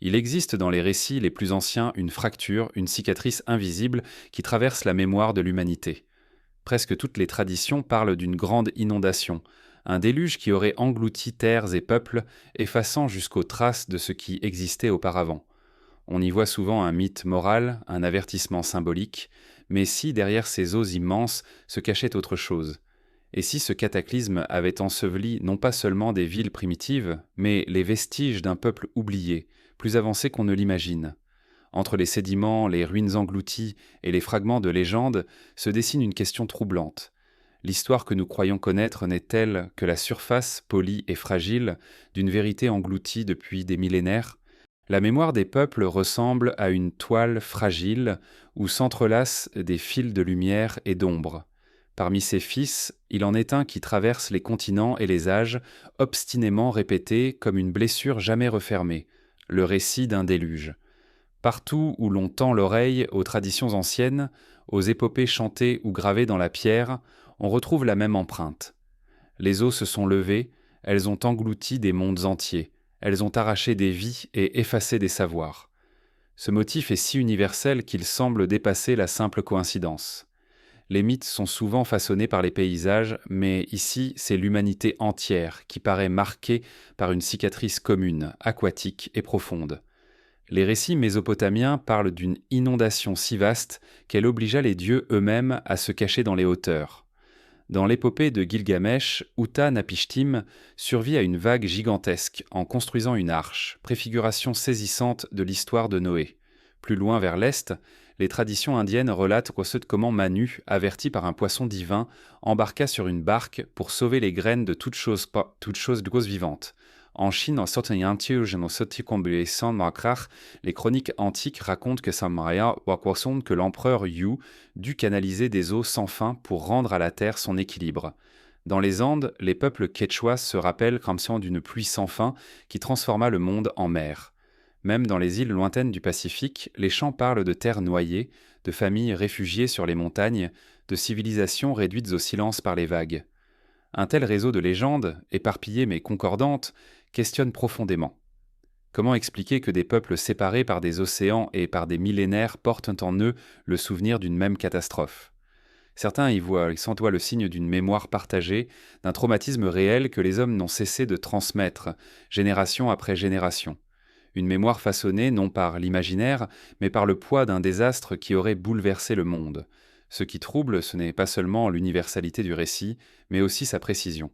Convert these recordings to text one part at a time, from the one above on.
Il existe dans les récits les plus anciens une fracture, une cicatrice invisible qui traverse la mémoire de l'humanité. Presque toutes les traditions parlent d'une grande inondation, un déluge qui aurait englouti terres et peuples, effaçant jusqu'aux traces de ce qui existait auparavant. On y voit souvent un mythe moral, un avertissement symbolique, mais si derrière ces eaux immenses se cachait autre chose? Et si ce cataclysme avait enseveli non pas seulement des villes primitives, mais les vestiges d'un peuple oublié, plus avancé qu'on ne l'imagine? Entre les sédiments, les ruines englouties et les fragments de légendes se dessine une question troublante. L'histoire que nous croyons connaître n'est-elle que la surface polie et fragile d'une vérité engloutie depuis des millénaires? La mémoire des peuples ressemble à une toile fragile où s'entrelacent des fils de lumière et d'ombre. Parmi ses fils, il en est un qui traverse les continents et les âges, obstinément répété comme une blessure jamais refermée, le récit d'un déluge. Partout où l'on tend l'oreille aux traditions anciennes, aux épopées chantées ou gravées dans la pierre, on retrouve la même empreinte. Les eaux se sont levées, elles ont englouti des mondes entiers, elles ont arraché des vies et effacé des savoirs. Ce motif est si universel qu'il semble dépasser la simple coïncidence. Les mythes sont souvent façonnés par les paysages, mais ici, c'est l'humanité entière qui paraît marquée par une cicatrice commune, aquatique et profonde. Les récits mésopotamiens parlent d'une inondation si vaste qu'elle obligea les dieux eux-mêmes à se cacher dans les hauteurs. Dans l'épopée de Gilgamesh, Uta-Napishtim survit à une vague gigantesque en construisant une arche, préfiguration saisissante de l'histoire de Noé. Plus loin vers l'est, les traditions indiennes relatent comment Manu, averti par un poisson divin, embarqua sur une barque pour sauver les graines de toute chose vivante. En Chine, les chroniques antiques racontent que Samarya Wakwason, que l'empereur Yu dut canaliser des eaux sans fin pour rendre à la terre son équilibre. Dans les Andes, les peuples quechua se rappellent comme d'une pluie sans fin qui transforma le monde en mer. Même dans les îles lointaines du Pacifique, les chants parlent de terres noyées, de familles réfugiées sur les montagnes, de civilisations réduites au silence par les vagues. Un tel réseau de légendes, éparpillées mais concordantes, questionne profondément. Comment expliquer que des peuples séparés par des océans et par des millénaires portent en eux le souvenir d'une même catastrophe? Certains y sentent le signe d'une mémoire partagée, d'un traumatisme réel que les hommes n'ont cessé de transmettre, génération après génération. Une mémoire façonnée non par l'imaginaire, mais par le poids d'un désastre qui aurait bouleversé le monde. Ce qui trouble, ce n'est pas seulement l'universalité du récit, mais aussi sa précision.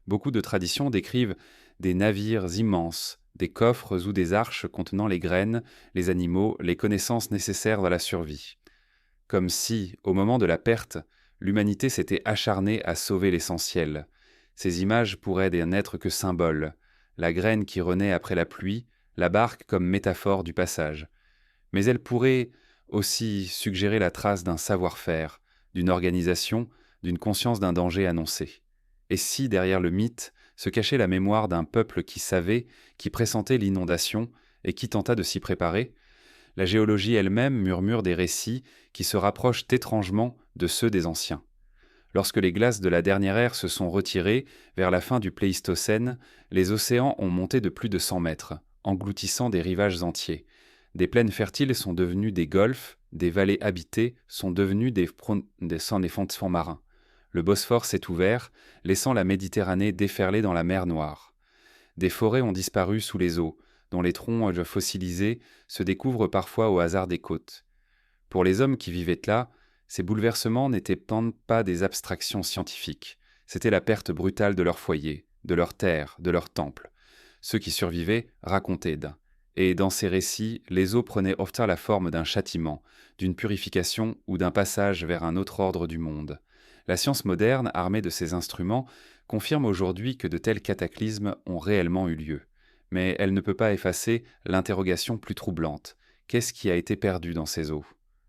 Beaucoup de traditions décrivent des navires immenses, des coffres ou des arches contenant les graines, les animaux, les connaissances nécessaires à la survie. Comme si, au moment de la perte, l'humanité s'était acharnée à sauver l'essentiel. Ces images pourraient n'être que symboles, la graine qui renaît après la pluie, la barque comme métaphore du passage. Mais elles pourraient aussi suggérer la trace d'un savoir-faire, d'une organisation, d'une conscience d'un danger annoncé. Et si, derrière le mythe, se cachait la mémoire d'un peuple qui savait, qui pressentait l'inondation et qui tenta de s'y préparer? La géologie elle-même murmure des récits qui se rapprochent étrangement de ceux des anciens. Lorsque les glaces de la dernière ère se sont retirées, vers la fin du Pléistocène, les océans ont monté de plus de 100 mètres, engloutissant des rivages entiers. Des plaines fertiles sont devenues des golfs, des vallées habitées sont devenues des fonds marins. Le Bosphore s'est ouvert, laissant la Méditerranée déferler dans la mer Noire. Des forêts ont disparu sous les eaux, dont les troncs fossilisés se découvrent parfois au hasard des côtes. Pour les hommes qui vivaient là, ces bouleversements n'étaient pas des abstractions scientifiques. C'était la perte brutale de leur foyer, de leur terre, de leur temple. Ceux qui survivaient racontaient d'un. Et dans ces récits, les eaux prenaient ofta la forme d'un châtiment, d'une purification ou d'un passage vers un autre ordre du monde. La science moderne, armée de ces instruments, confirme aujourd'hui que de tels cataclysmes ont réellement eu lieu. Mais elle ne peut pas effacer l'interrogation plus troublante. Qu'est-ce qui a été perdu dans ces eaux?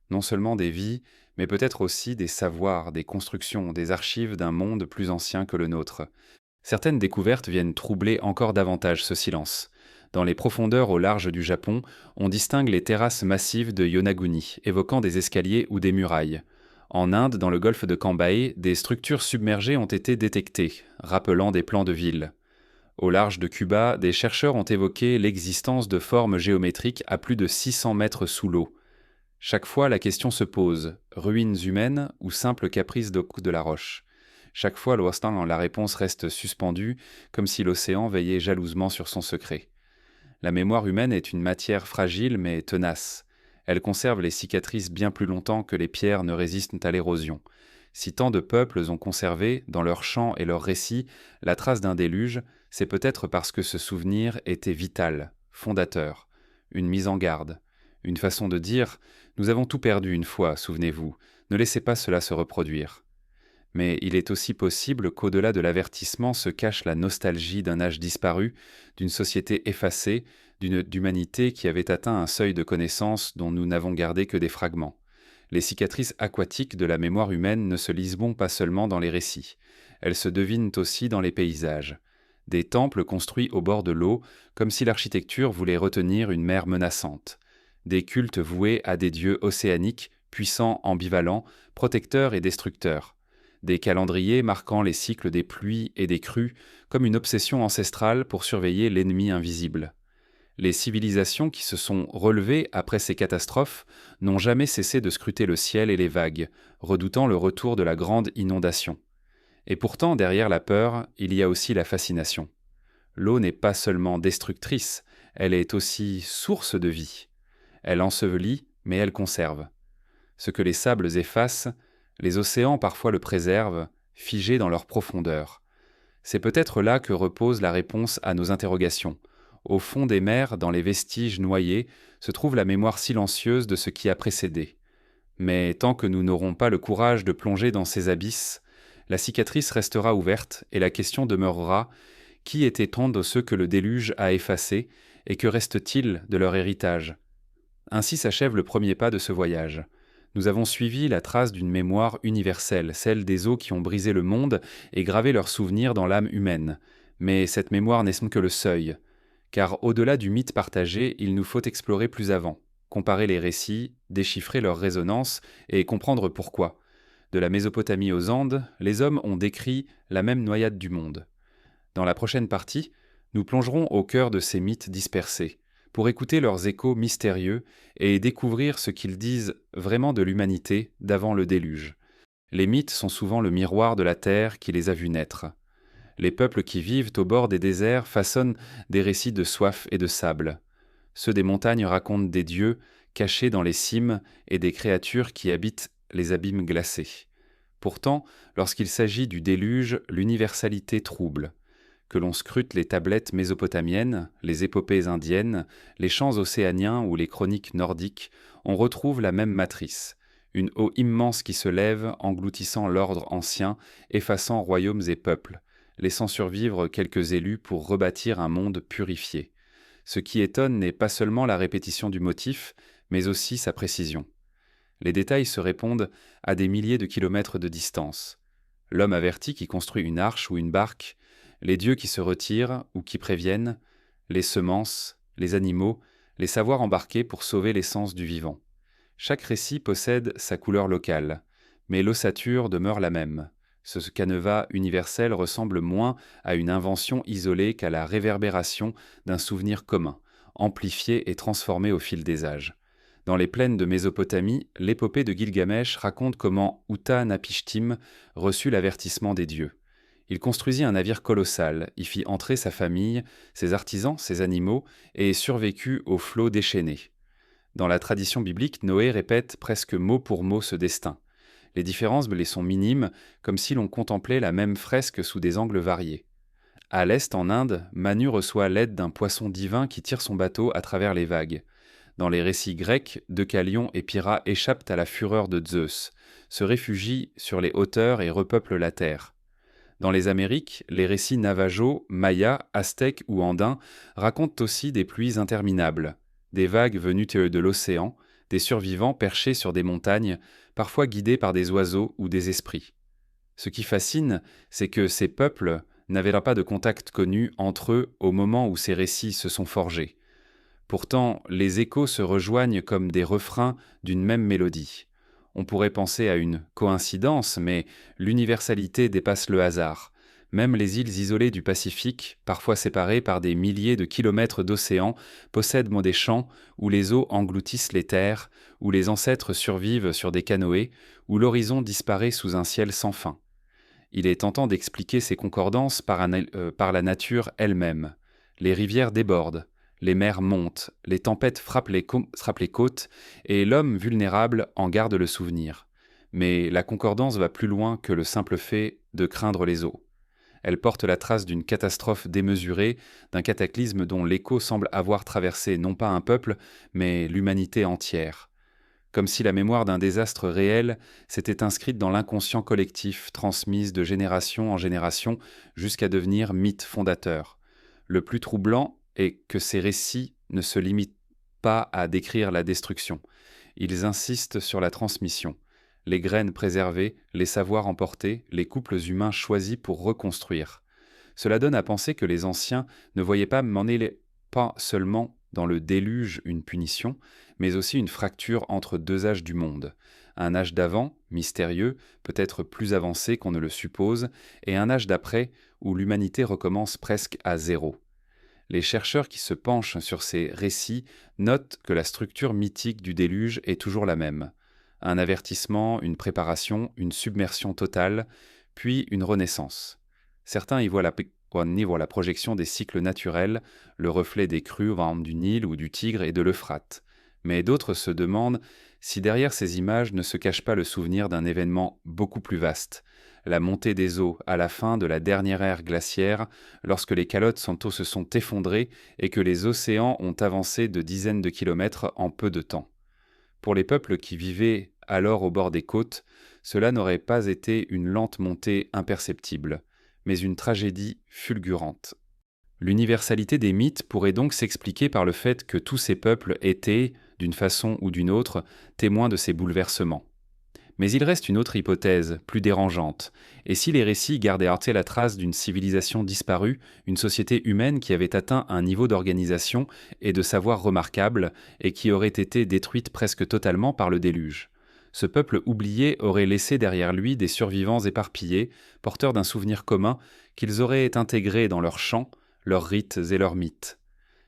Non seulement des vies, mais peut-être aussi des savoirs, des constructions, des archives d'un monde plus ancien que le nôtre. Certaines découvertes viennent troubler encore davantage ce silence. Dans les profondeurs au large du Japon, on distingue les terrasses massives de Yonaguni, évoquant des escaliers ou des murailles. En Inde, dans le golfe de Cambay, des structures submergées ont été détectées, rappelant des plans de villes. Au large de Cuba, des chercheurs ont évoqué l'existence de formes géométriques à plus de 600 mètres sous l'eau. Chaque fois, la question se pose, ruines humaines ou simple caprice de la roche. Chaque fois, la réponse reste suspendue, comme si l'océan veillait jalousement sur son secret. La mémoire humaine est une matière fragile mais tenace. Elle conserve les cicatrices bien plus longtemps que les pierres ne résistent à l'érosion. Si tant de peuples ont conservé, dans leurs chants et leurs récits, la trace d'un déluge, c'est peut-être parce que ce souvenir était vital, fondateur, une mise en garde, une façon de dire « Nous avons tout perdu une fois, souvenez-vous, ne laissez pas cela se reproduire ». Mais il est aussi possible qu'au-delà de l'avertissement se cache la nostalgie d'un âge disparu, d'une société effacée, d'une humanité qui avait atteint un seuil de connaissance dont nous n'avons gardé que des fragments. Les cicatrices aquatiques de la mémoire humaine ne se lisent pas seulement dans les récits, elles se devinent aussi dans les paysages. Des temples construits au bord de l'eau, comme si l'architecture voulait retenir une mer menaçante. Des cultes voués à des dieux océaniques, puissants, ambivalents, protecteurs et destructeurs. Des calendriers marquant les cycles des pluies et des crues, comme une obsession ancestrale pour surveiller l'ennemi invisible. Les civilisations qui se sont relevées après ces catastrophes n'ont jamais cessé de scruter le ciel et les vagues, redoutant le retour de la grande inondation. Et pourtant, derrière la peur, il y a aussi la fascination. L'eau n'est pas seulement destructrice, elle est aussi source de vie. Elle ensevelit, mais elle conserve. Ce que les sables effacent, les océans parfois le préservent, figé dans leur profondeur. C'est peut-être là que repose la réponse à nos interrogations. Au fond des mers, dans les vestiges noyés, se trouve la mémoire silencieuse de ce qui a précédé. Mais tant que nous n'aurons pas le courage de plonger dans ces abysses, la cicatrice restera ouverte et la question demeurera: qui étaient-on de ceux que le déluge a effacés, et que reste-t-il de leur héritage? Ainsi s'achève le premier pas de ce voyage. Nous avons suivi la trace d'une mémoire universelle, celle des eaux qui ont brisé le monde et gravé leurs souvenirs dans l'âme humaine. Mais cette mémoire n'est que le seuil, car au-delà du mythe partagé, il nous faut explorer plus avant, comparer les récits, déchiffrer leur résonance et comprendre pourquoi. De la Mésopotamie aux Andes, les hommes ont décrit la même noyade du monde. Dans la prochaine partie, nous plongerons au cœur de ces mythes dispersés, pour écouter leurs échos mystérieux et découvrir ce qu'ils disent vraiment de l'humanité d'avant le déluge. Les mythes sont souvent le miroir de la terre qui les a vus naître. Les peuples qui vivent au bord des déserts façonnent des récits de soif et de sable. Ceux des montagnes racontent des dieux cachés dans les cimes et des créatures qui habitent les abîmes glacés. Pourtant, lorsqu'il s'agit du déluge, l'universalité trouble. Que l'on scrute les tablettes mésopotamiennes, les épopées indiennes, les chants océaniens ou les chroniques nordiques, on retrouve la même matrice. Une eau immense qui se lève, engloutissant l'ordre ancien, effaçant royaumes et peuples, laissant survivre quelques élus pour rebâtir un monde purifié. Ce qui étonne n'est pas seulement la répétition du motif, mais aussi sa précision. Les détails se répondent à des milliers de kilomètres de distance. L'homme averti qui construit une arche ou une barque, les dieux qui se retirent ou qui préviennent, les semences, les animaux, les savoirs embarqués pour sauver l'essence du vivant. Chaque récit possède sa couleur locale, mais l'ossature demeure la même. Ce canevas universel ressemble moins à une invention isolée qu'à la réverbération d'un souvenir commun, amplifié et transformé au fil des âges. Dans les plaines de Mésopotamie, l'épopée de Gilgamesh raconte comment Uta-Napishtim reçut l'avertissement des dieux. Il construisit un navire colossal, y fit entrer sa famille, ses artisans, ses animaux, et survécut aux flots déchaînés. Dans la tradition biblique, Noé répète presque mot pour mot ce destin. Les différences les sont minimes, comme si l'on contemplait la même fresque sous des angles variés. À l'est, en Inde, Manu reçoit l'aide d'un poisson divin qui tire son bateau à travers les vagues. Dans les récits grecs, Deucalion et Pyrrha échappent à la fureur de Zeus, se réfugient sur les hauteurs et repeuplent la terre. Dans les Amériques, les récits navajos, mayas, aztèques ou andins racontent aussi des pluies interminables, des vagues venues de l'océan, des survivants perchés sur des montagnes, parfois guidés par des oiseaux ou des esprits. Ce qui fascine, c'est que ces peuples n'avaient pas de contact connu entre eux au moment où ces récits se sont forgés. Pourtant, les échos se rejoignent comme des refrains d'une même mélodie. On pourrait penser à une coïncidence, mais l'universalité dépasse le hasard. Même les îles isolées du Pacifique, parfois séparées par des milliers de kilomètres d'océan, possèdent des champs où les eaux engloutissent les terres, où les ancêtres survivent sur des canoës, où l'horizon disparaît sous un ciel sans fin. Il est tentant d'expliquer ces concordances par la nature elle-même. Les rivières débordent, les mers montent, les tempêtes frappent les côtes, et l'homme vulnérable en garde le souvenir. Mais la concordance va plus loin que le simple fait de craindre les eaux. Elle porte la trace d'une catastrophe démesurée, d'un cataclysme dont l'écho semble avoir traversé non pas un peuple, mais l'humanité entière. Comme si la mémoire d'un désastre réel s'était inscrite dans l'inconscient collectif, transmise de génération en génération, jusqu'à devenir mythe fondateur. Le plus troublant est que ces récits ne se limitent pas à décrire la destruction. Ils insistent sur la transmission. Les graines préservées, les savoirs emportés, les couples humains choisis pour reconstruire. Cela donne à penser que les anciens ne voyaient pas seulement dans le déluge une punition, mais aussi une fracture entre deux âges du monde. Un âge d'avant, mystérieux, peut-être plus avancé qu'on ne le suppose, et un âge d'après, où l'humanité recommence presque à zéro. Les chercheurs qui se penchent sur ces récits notent que la structure mythique du déluge est toujours la même. Un avertissement, une préparation, une submersion totale, puis une renaissance. Certains y voient la projection des cycles naturels, le reflet des crues du Nil ou du Tigre et de l'Euphrate. Mais d'autres se demandent si derrière ces images ne se cache pas le souvenir d'un événement beaucoup plus vaste, la montée des eaux à la fin de la dernière ère glaciaire, lorsque les calottes se sont effondrées et que les océans ont avancé de dizaines de kilomètres en peu de temps. Pour les peuples qui vivaient alors au bord des côtes, cela n'aurait pas été une lente montée imperceptible, mais une tragédie fulgurante. L'universalité des mythes pourrait donc s'expliquer par le fait que tous ces peuples étaient, d'une façon ou d'une autre, témoins de ces bouleversements. Mais il reste une autre hypothèse, plus dérangeante. Et si les récits gardaient la trace d'une civilisation disparue, une société humaine qui avait atteint un niveau d'organisation et de savoir remarquable, et qui aurait été détruite presque totalement par le déluge? Ce peuple oublié aurait laissé derrière lui des survivants éparpillés, porteurs d'un souvenir commun qu'ils auraient intégré dans leurs chants, leurs rites et leurs mythes.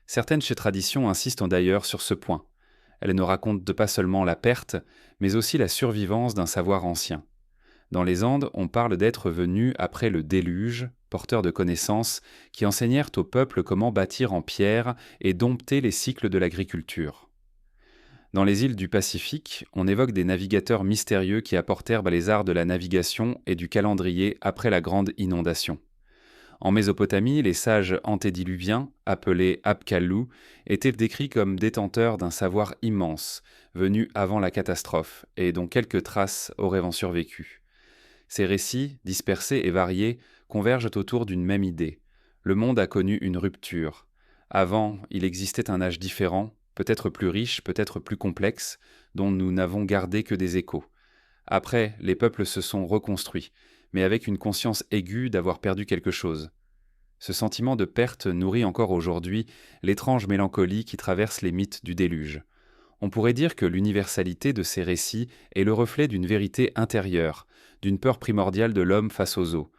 Certaines traditions insistent d'ailleurs sur ce point. Elles ne racontent pas seulement la perte, mais aussi la survivance d'un savoir ancien. Dans les Andes, on parle d'êtres venus après le déluge, porteurs de connaissances, qui enseignèrent au peuple comment bâtir en pierre et dompter les cycles de l'agriculture. Dans les îles du Pacifique, on évoque des navigateurs mystérieux qui apportèrent les arts de la navigation et du calendrier après la grande inondation. En Mésopotamie, les sages antédiluviens, appelés Apkallu, étaient décrits comme détenteurs d'un savoir immense, venu avant la catastrophe, et dont quelques traces auraient survécu. Ces récits, dispersés et variés, convergent autour d'une même idée. Le monde a connu une rupture. Avant, il existait un âge différent, peut-être plus riche, peut-être plus complexe, dont nous n'avons gardé que des échos. Après, les peuples se sont reconstruits, mais avec une conscience aiguë d'avoir perdu quelque chose. Ce sentiment de perte nourrit encore aujourd'hui l'étrange mélancolie qui traverse les mythes du déluge. On pourrait dire que l'universalité de ces récits est le reflet d'une vérité intérieure, d'une peur primordiale de l'homme face aux eaux.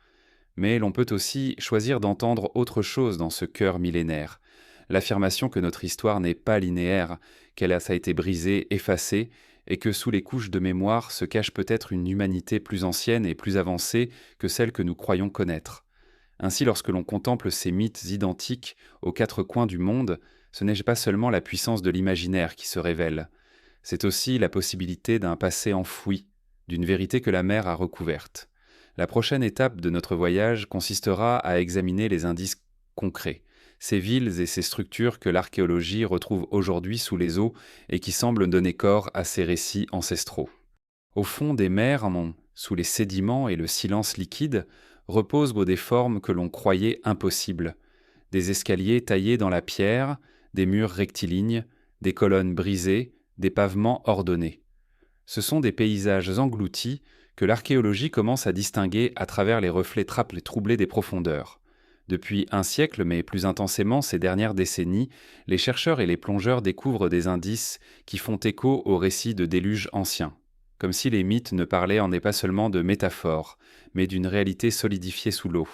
Mais l'on peut aussi choisir d'entendre autre chose dans ce cœur millénaire, l'affirmation que notre histoire n'est pas linéaire, qu'elle a été brisée, effacée, et que sous les couches de mémoire se cache peut-être une humanité plus ancienne et plus avancée que celle que nous croyons connaître. Ainsi, lorsque l'on contemple ces mythes identiques aux quatre coins du monde, ce n'est pas seulement la puissance de l'imaginaire qui se révèle, c'est aussi la possibilité d'un passé enfoui, d'une vérité que la mer a recouverte. La prochaine étape de notre voyage consistera à examiner les indices concrets, ces villes et ces structures que l'archéologie retrouve aujourd'hui sous les eaux et qui semblent donner corps à ces récits ancestraux. Au fond des mers, sous les sédiments et le silence liquide, reposent des formes que l'on croyait impossibles. Des escaliers taillés dans la pierre, des murs rectilignes, des colonnes brisées, des pavements ordonnés. Ce sont des paysages engloutis que l'archéologie commence à distinguer à travers les reflets troublés des profondeurs. Depuis un siècle, mais plus intensément ces dernières décennies, les chercheurs et les plongeurs découvrent des indices qui font écho aux récits de déluges anciens, comme si les mythes ne parlaient pas seulement de métaphores, mais d'une réalité solidifiée sous l'eau.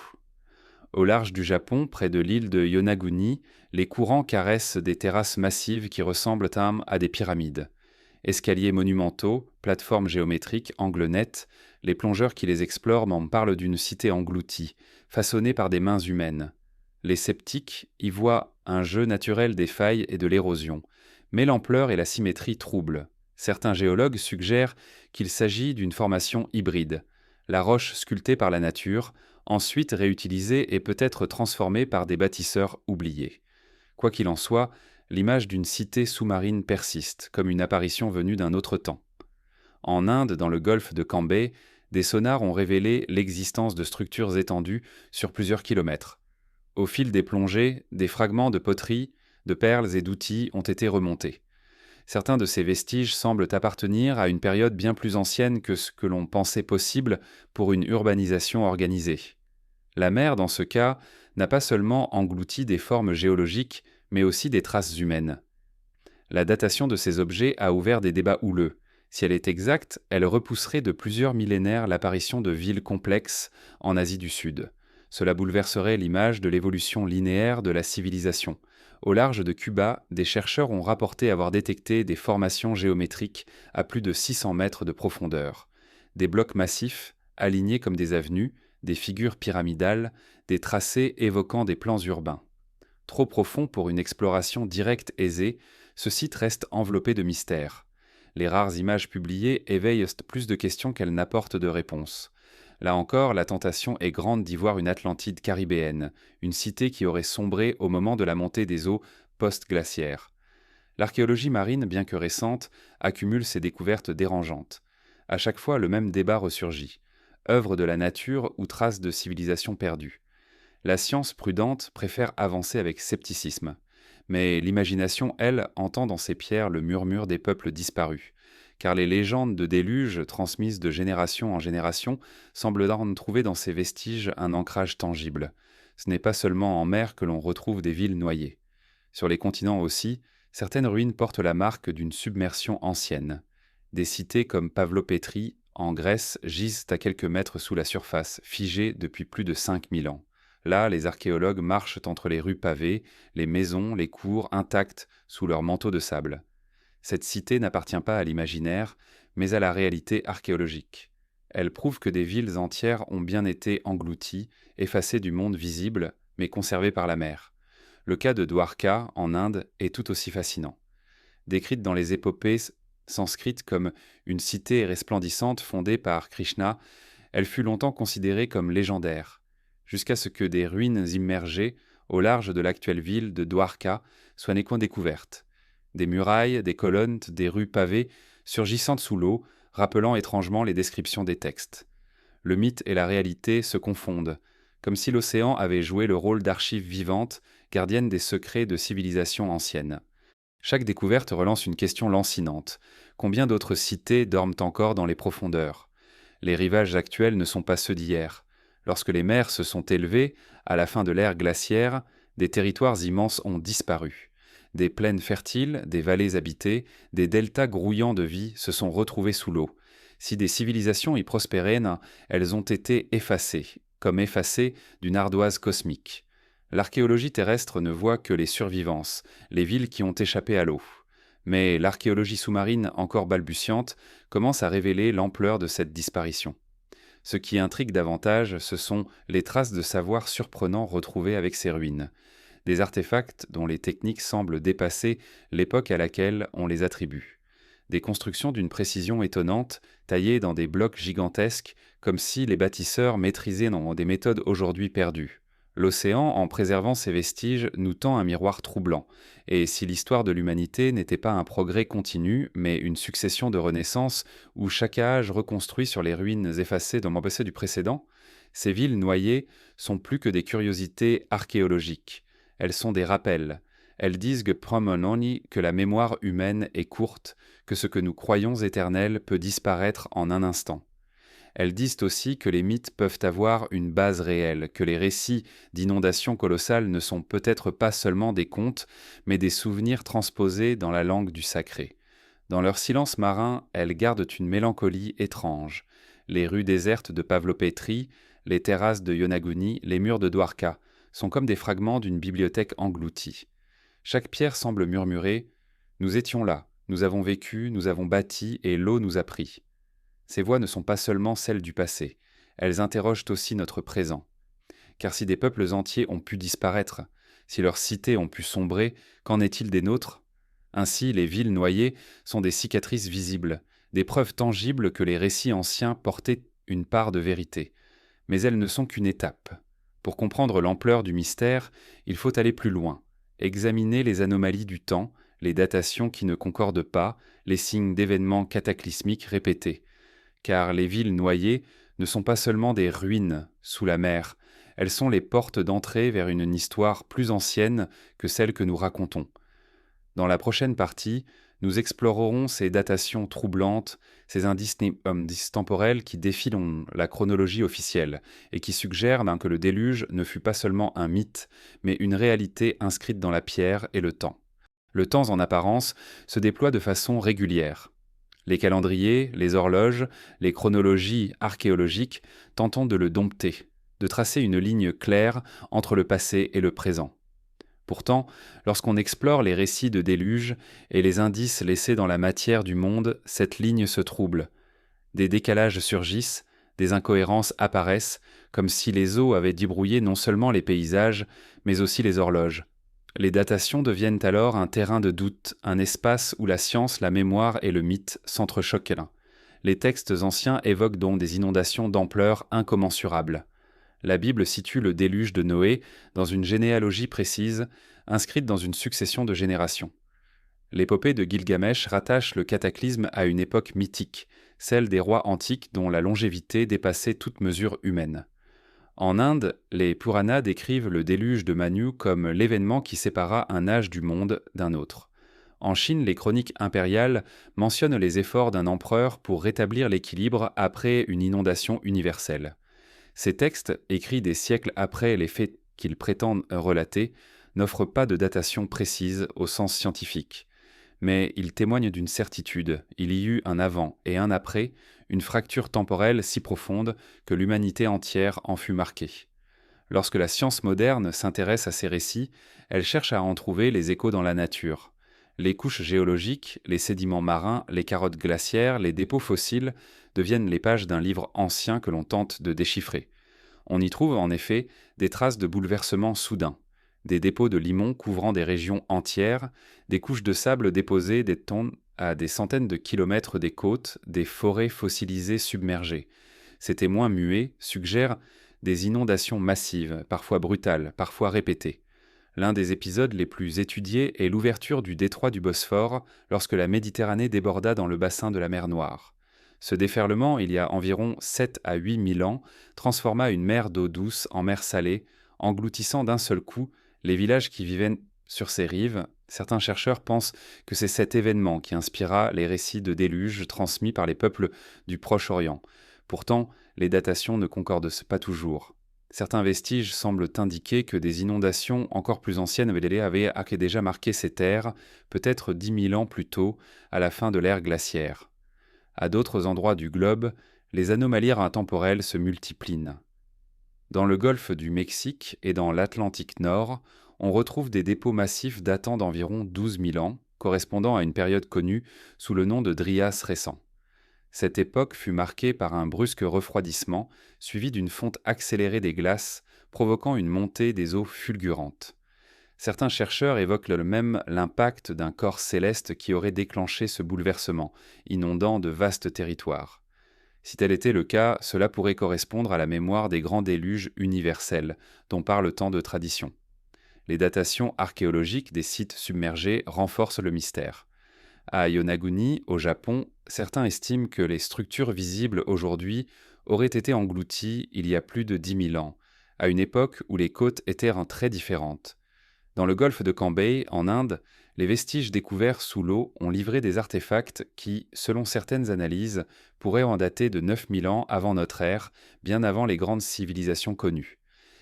Au large du Japon, près de l'île de Yonaguni, les courants caressent des terrasses massives qui ressemblent à des pyramides. Escaliers monumentaux, plateformes géométriques, angles nets, les plongeurs qui les explorent m'en parlent d'une cité engloutie, façonnée par des mains humaines. Les sceptiques y voient un jeu naturel des failles et de l'érosion, mais l'ampleur et la symétrie troublent. Certains géologues suggèrent qu'il s'agit d'une formation hybride, la roche sculptée par la nature, ensuite réutilisée et peut-être transformée par des bâtisseurs oubliés. Quoi qu'il en soit, l'image d'une cité sous-marine persiste, comme une apparition venue d'un autre temps. En Inde, dans le golfe de Cambay, des sonars ont révélé l'existence de structures étendues sur plusieurs kilomètres. Au fil des plongées, des fragments de poterie, de perles et d'outils ont été remontés. Certains de ces vestiges semblent appartenir à une période bien plus ancienne que ce que l'on pensait possible pour une urbanisation organisée. La mer, dans ce cas, n'a pas seulement englouti des formes géologiques, mais aussi des traces humaines. La datation de ces objets a ouvert des débats houleux. Si elle est exacte, elle repousserait de plusieurs millénaires l'apparition de villes complexes en Asie du Sud. Cela bouleverserait l'image de l'évolution linéaire de la civilisation. Au large de Cuba, des chercheurs ont rapporté avoir détecté des formations géométriques à plus de 600 mètres de profondeur. Des blocs massifs, alignés comme des avenues, des figures pyramidales, des tracés évoquant des plans urbains. Trop profond pour une exploration directe aisée, ce site reste enveloppé de mystères. Les rares images publiées éveillent plus de questions qu'elles n'apportent de réponses. Là encore, la tentation est grande d'y voir une Atlantide caribéenne, une cité qui aurait sombré au moment de la montée des eaux post-glaciaires. L'archéologie marine, bien que récente, accumule ses découvertes dérangeantes. À chaque fois, le même débat ressurgit. Œuvre de la nature ou trace de civilisation perdue. La science prudente préfère avancer avec scepticisme. Mais l'imagination, elle, entend dans ces pierres le murmure des peuples disparus. Car les légendes de déluge, transmises de génération en génération, semblent trouver dans ces vestiges un ancrage tangible. Ce n'est pas seulement en mer que l'on retrouve des villes noyées. Sur les continents aussi, certaines ruines portent la marque d'une submersion ancienne. Des cités comme Pavlopétrie, en Grèce, gisent à quelques mètres sous la surface, figées depuis plus de 5000 ans. Là, les archéologues marchent entre les rues pavées, les maisons, les cours intactes sous leur manteau de sable. Cette cité n'appartient pas à l'imaginaire, mais à la réalité archéologique. Elle prouve que des villes entières ont bien été englouties, effacées du monde visible, mais conservées par la mer. Le cas de Dwarka, en Inde, est tout aussi fascinant. Décrite dans les épopées sanskrites comme une cité resplendissante fondée par Krishna, elle fut longtemps considérée comme légendaire, jusqu'à ce que des ruines immergées, au large de l'actuelle ville de Dwarka, soient découvertes. Des murailles, des colonnes, des rues pavées, surgissant sous l'eau, rappelant étrangement les descriptions des textes. Le mythe et la réalité se confondent, comme si l'océan avait joué le rôle d'archive vivante, gardienne des secrets de civilisations anciennes. Chaque découverte relance une question lancinante. Combien d'autres cités dorment encore dans les profondeurs ? Les rivages actuels ne sont pas ceux d'hier. Lorsque les mers se sont élevées, à la fin de l'ère glaciaire, des territoires immenses ont disparu. Des plaines fertiles, des vallées habitées, des deltas grouillants de vie se sont retrouvés sous l'eau. Si des civilisations y prospéraient, elles ont été effacées, comme effacées d'une ardoise cosmique. L'archéologie terrestre ne voit que les survivances, les villes qui ont échappé à l'eau. Mais l'archéologie sous-marine, encore balbutiante, commence à révéler l'ampleur de cette disparition. Ce qui intrigue davantage, ce sont les traces de savoir surprenants retrouvées avec ces ruines. Des artefacts dont les techniques semblent dépasser l'époque à laquelle on les attribue. Des constructions d'une précision étonnante, taillées dans des blocs gigantesques, comme si les bâtisseurs maîtrisaient des méthodes aujourd'hui perdues. L'océan, en préservant ces vestiges, nous tend un miroir troublant. Et si l'histoire de l'humanité n'était pas un progrès continu, mais une succession de renaissances où chaque âge reconstruit sur les ruines effacées d'un passé du précédent, ces villes noyées sont plus que des curiosités archéologiques. Elles sont des rappels. Elles disent que la mémoire humaine est courte, que ce que nous croyons éternel peut disparaître en un instant. Elles disent aussi que les mythes peuvent avoir une base réelle, que les récits d'inondations colossales ne sont peut-être pas seulement des contes, mais des souvenirs transposés dans la langue du sacré. Dans leur silence marin, elles gardent une mélancolie étrange. Les rues désertes de Pavlopétrie, Les terrasses de Yonaguni, les murs de Dwarka, sont comme des fragments d'une bibliothèque engloutie. Chaque pierre semble murmurer « Nous étions là, nous avons vécu, nous avons bâti, et l'eau nous a pris ». Ces voix ne sont pas seulement celles du passé, elles interrogent aussi notre présent. Car si des peuples entiers ont pu disparaître, si leurs cités ont pu sombrer, qu'en est-il des nôtres ? Ainsi, les villes noyées sont des cicatrices visibles, des preuves tangibles que les récits anciens portaient une part de vérité. Mais elles ne sont qu'une étape. Pour comprendre l'ampleur du mystère, il faut aller plus loin, examiner les anomalies du temps, les datations qui ne concordent pas, les signes d'événements cataclysmiques répétés. Car les villes noyées ne sont pas seulement des ruines sous la mer, elles sont les portes d'entrée vers une histoire plus ancienne que celle que nous racontons. Dans la prochaine partie, nous explorerons ces datations troublantes, ces indices temporels qui défient la chronologie officielle et qui suggèrent que le déluge ne fut pas seulement un mythe, mais une réalité inscrite dans la pierre et le temps. Le temps, en apparence, se déploie de façon régulière. Les calendriers, les horloges, les chronologies archéologiques tentent de le dompter, de tracer une ligne claire entre le passé et le présent. Pourtant, lorsqu'on explore les récits de déluge et les indices laissés dans la matière du monde, cette ligne se trouble. Des décalages surgissent, des incohérences apparaissent, comme si les eaux avaient débrouillé non seulement les paysages, mais aussi les horloges. Les datations deviennent alors un terrain de doute, un espace où la science, la mémoire et le mythe s'entrechoquent. Les textes anciens évoquent donc des inondations d'ampleur incommensurable. La Bible situe le déluge de Noé dans une généalogie précise, inscrite dans une succession de générations. L'épopée de Gilgamesh rattache le cataclysme à une époque mythique, celle des rois antiques dont la longévité dépassait toute mesure humaine. En Inde, les Puranas décrivent le déluge de Manu comme l'événement qui sépara un âge du monde d'un autre. En Chine, les chroniques impériales mentionnent les efforts d'un empereur pour rétablir l'équilibre après une inondation universelle. Ces textes, écrits des siècles après les faits qu'ils prétendent relater, n'offrent pas de datation précise au sens scientifique. Mais ils témoignent d'une certitude, il y eut un avant et un après, une fracture temporelle si profonde que l'humanité entière en fut marquée. Lorsque la science moderne s'intéresse à ces récits, elle cherche à en trouver les échos dans la nature. Les couches géologiques, les sédiments marins, les carottes glaciaires, les dépôts fossiles deviennent les pages d'un livre ancien que l'on tente de déchiffrer. On y trouve en effet des traces de bouleversements soudains, des dépôts de limon couvrant des régions entières, des couches de sable déposées à des centaines de kilomètres des côtes, des forêts fossilisées submergées. Ces témoins muets suggèrent des inondations massives, parfois brutales, parfois répétées. L'un des épisodes les plus étudiés est l'ouverture du détroit du Bosphore lorsque la Méditerranée déborda dans le bassin de la mer Noire. Ce déferlement, il y a environ 7 à 8 000 ans, transforma une mer d'eau douce en mer salée, engloutissant d'un seul coup les villages qui vivaient sur ses rives. Certains chercheurs pensent que c'est cet événement qui inspira les récits de déluge transmis par les peuples du Proche-Orient. Pourtant, les datations ne concordent pas toujours. Certains vestiges semblent indiquer que des inondations encore plus anciennes avaient déjà marqué ces terres, peut-être 10 000 ans plus tôt, à la fin de l'ère glaciaire. À d'autres endroits du globe, les anomalies intemporelles se multiplient. Dans le golfe du Mexique et dans l'Atlantique Nord, on retrouve des dépôts massifs datant d'environ 12 000 ans, correspondant à une période connue sous le nom de Drias récent. Cette époque fut marquée par un brusque refroidissement, suivi d'une fonte accélérée des glaces, provoquant une montée des eaux fulgurante. Certains chercheurs évoquent même l'impact d'un corps céleste qui aurait déclenché ce bouleversement, inondant de vastes territoires. Si tel était le cas, cela pourrait correspondre à la mémoire des grands déluges universels, dont parle tant de traditions. Les datations archéologiques des sites submergés renforcent le mystère. À Yonaguni, au Japon, certains estiment que les structures visibles aujourd'hui auraient été englouties il y a plus de 10 000 ans, à une époque où les côtes étaient très différentes. Dans le golfe de Cambay, en Inde, les vestiges découverts sous l'eau ont livré des artefacts qui, selon certaines analyses, pourraient en dater de 9000 ans avant notre ère, bien avant les grandes civilisations connues.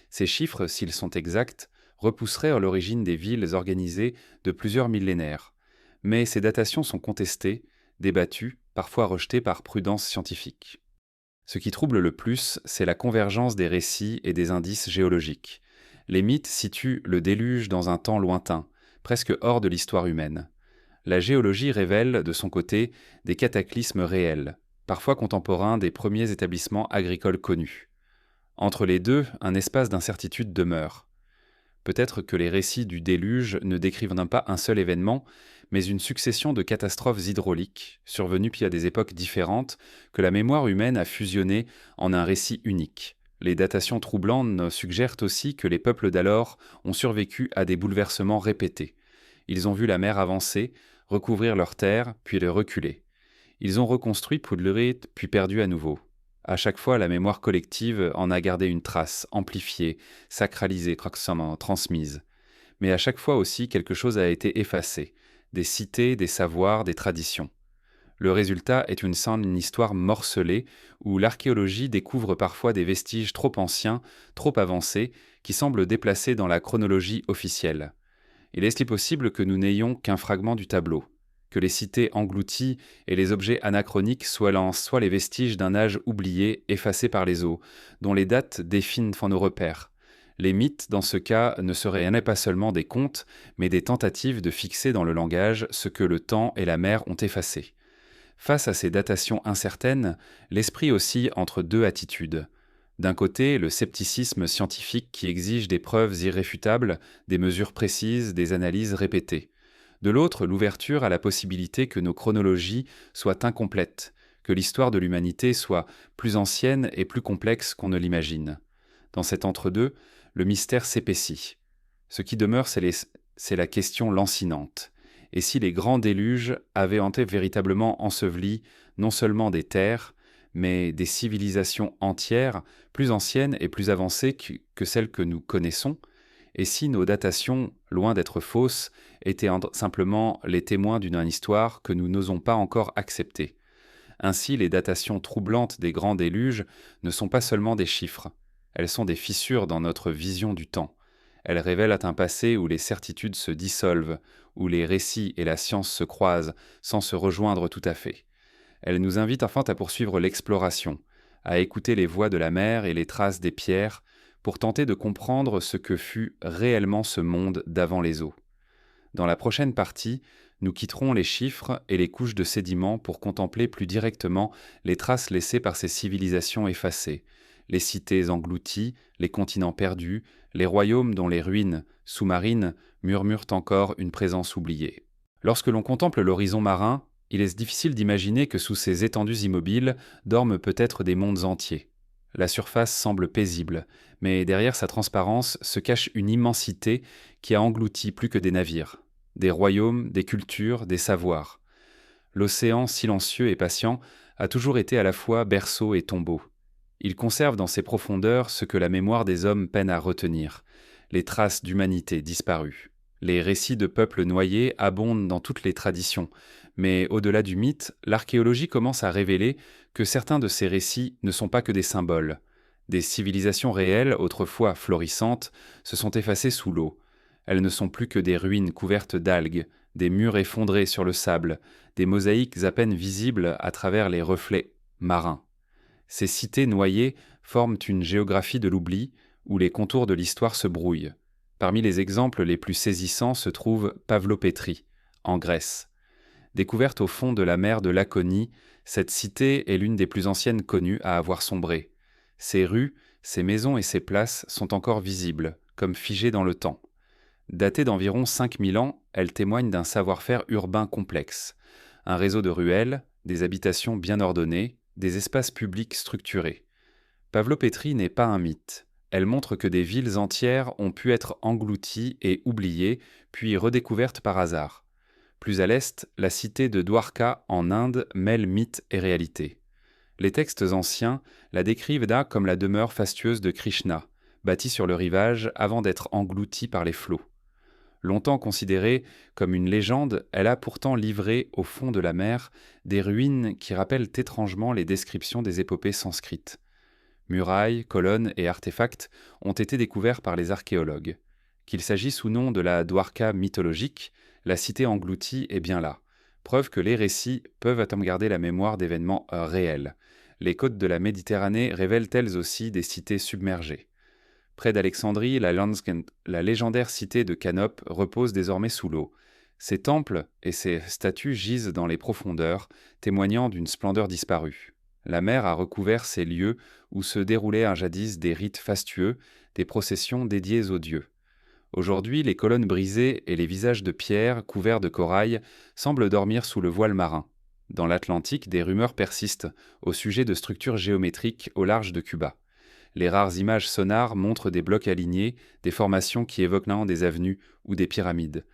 Ces chiffres, s'ils sont exacts, repousseraient à l'origine des villes organisées de plusieurs millénaires. Mais ces datations sont contestées, débattues, parfois rejetées par prudence scientifique. Ce qui trouble le plus, c'est la convergence des récits et des indices géologiques. Les mythes situent le déluge dans un temps lointain, presque hors de l'histoire humaine. La géologie révèle, de son côté, des cataclysmes réels, parfois contemporains des premiers établissements agricoles connus. Entre les deux, un espace d'incertitude demeure. Peut-être que les récits du déluge ne décrivent pas un seul événement, mais une succession de catastrophes hydrauliques, survenues puis à des époques différentes, que la mémoire humaine a fusionnées en un récit unique. Les datations troublantes suggèrent aussi que les peuples d'alors ont survécu à des bouleversements répétés. Ils ont vu la mer avancer, recouvrir leurs terres, puis les reculer. Ils ont reconstruit Poudleret, puis perdu à nouveau. À chaque fois, la mémoire collective en a gardé une trace, amplifiée, sacralisée, transmise. Mais à chaque fois aussi, quelque chose a été effacé. Des cités, des savoirs, des traditions. Le résultat est une histoire morcelée, où l'archéologie découvre parfois des vestiges trop anciens, trop avancés, qui semblent déplacés dans la chronologie officielle. Il est-il possible que nous n'ayons qu'un fragment du tableau, que les cités englouties et les objets anachroniques soient les vestiges d'un âge oublié, effacé par les eaux, dont les dates définissent nos repères. Les mythes, dans ce cas, ne seraient pas seulement des contes, mais des tentatives de fixer dans le langage ce que le temps et la mer ont effacé. Face à ces datations incertaines, l'esprit oscille entre deux attitudes. D'un côté, le scepticisme scientifique qui exige des preuves irréfutables, des mesures précises, des analyses répétées. De l'autre, l'ouverture à la possibilité que nos chronologies soient incomplètes, que l'histoire de l'humanité soit plus ancienne et plus complexe qu'on ne l'imagine. Dans cet entre-deux, le mystère s'épaissit. Ce qui demeure, c'est la question lancinante. Et si les grands déluges avaient véritablement enseveli non seulement des terres, mais des civilisations entières, plus anciennes et plus avancées que celles que nous connaissons, et si nos datations, loin d'être fausses, étaient simplement les témoins d'une histoire que nous n'osons pas encore accepter. Ainsi, les datations troublantes des grands déluges ne sont pas seulement des chiffres, elles sont des fissures dans notre vision du temps. Elles révèlent un passé où les certitudes se dissolvent, où les récits et la science se croisent sans se rejoindre tout à fait. Elles nous invitent enfin à poursuivre l'exploration, à écouter les voix de la mer et les traces des pierres, pour tenter de comprendre ce que fut réellement ce monde d'avant les eaux. Dans la prochaine partie, nous quitterons les chiffres et les couches de sédiments pour contempler plus directement les traces laissées par ces civilisations effacées, les cités englouties, les continents perdus, les royaumes dont les ruines sous-marines murmurent encore une présence oubliée. Lorsque l'on contemple l'horizon marin, il est difficile d'imaginer que sous ces étendues immobiles dorment peut-être des mondes entiers. La surface semble paisible, mais derrière sa transparence se cache une immensité qui a englouti plus que des navires, des royaumes, des cultures, des savoirs. L'océan, silencieux et patient, a toujours été à la fois berceau et tombeau. Il conserve dans ses profondeurs ce que la mémoire des hommes peine à retenir, les traces d'humanité disparues. Les récits de peuples noyés abondent dans toutes les traditions, mais au-delà du mythe, l'archéologie commence à révéler que certains de ces récits ne sont pas que des symboles. Des civilisations réelles, autrefois florissantes, se sont effacées sous l'eau. Elles ne sont plus que des ruines couvertes d'algues, des murs effondrés sur le sable, des mosaïques à peine visibles à travers les reflets marins. Ces cités noyées forment une géographie de l'oubli où les contours de l'histoire se brouillent. Parmi les exemples les plus saisissants se trouve Pavlopétrie, en Grèce. Découverte au fond de la mer de Laconie, cette cité est l'une des plus anciennes connues à avoir sombré. Ses rues, ses maisons et ses places sont encore visibles, comme figées dans le temps. Datée d'environ 5000 ans, elle témoigne d'un savoir-faire urbain complexe. Un réseau de ruelles, des habitations bien ordonnées, des espaces publics structurés. Pavlopétrie n'est pas un mythe. Elle montre que des villes entières ont pu être englouties et oubliées, puis redécouvertes par hasard. Plus à l'est, la cité de Dwarka en Inde mêle mythe et réalité. Les textes anciens la décrivent là comme la demeure fastueuse de Krishna, bâtie sur le rivage avant d'être engloutie par les flots. Longtemps considérée comme une légende, elle a pourtant livré au fond de la mer des ruines qui rappellent étrangement les descriptions des épopées sanskrites. Murailles, colonnes et artefacts ont été découverts par les archéologues. Qu'il s'agisse ou non de la Dwarka mythologique, la cité engloutie est bien là, preuve que les récits peuvent garder la mémoire d'événements réels. Les côtes de la Méditerranée révèlent elles aussi des cités submergées. Près d'Alexandrie, la légendaire cité de Canope repose désormais sous l'eau. Ses temples et ses statues gisent dans les profondeurs, témoignant d'une splendeur disparue. La mer a recouvert ces lieux où se déroulaient jadis des rites fastueux, des processions dédiées aux dieux. Aujourd'hui, les colonnes brisées et les visages de pierre couverts de corail semblent dormir sous le voile marin. Dans l'Atlantique, des rumeurs persistent au sujet de structures géométriques au large de Cuba. Les rares images sonars montrent des blocs alignés, des formations qui évoquent l'un des avenues ou des pyramides.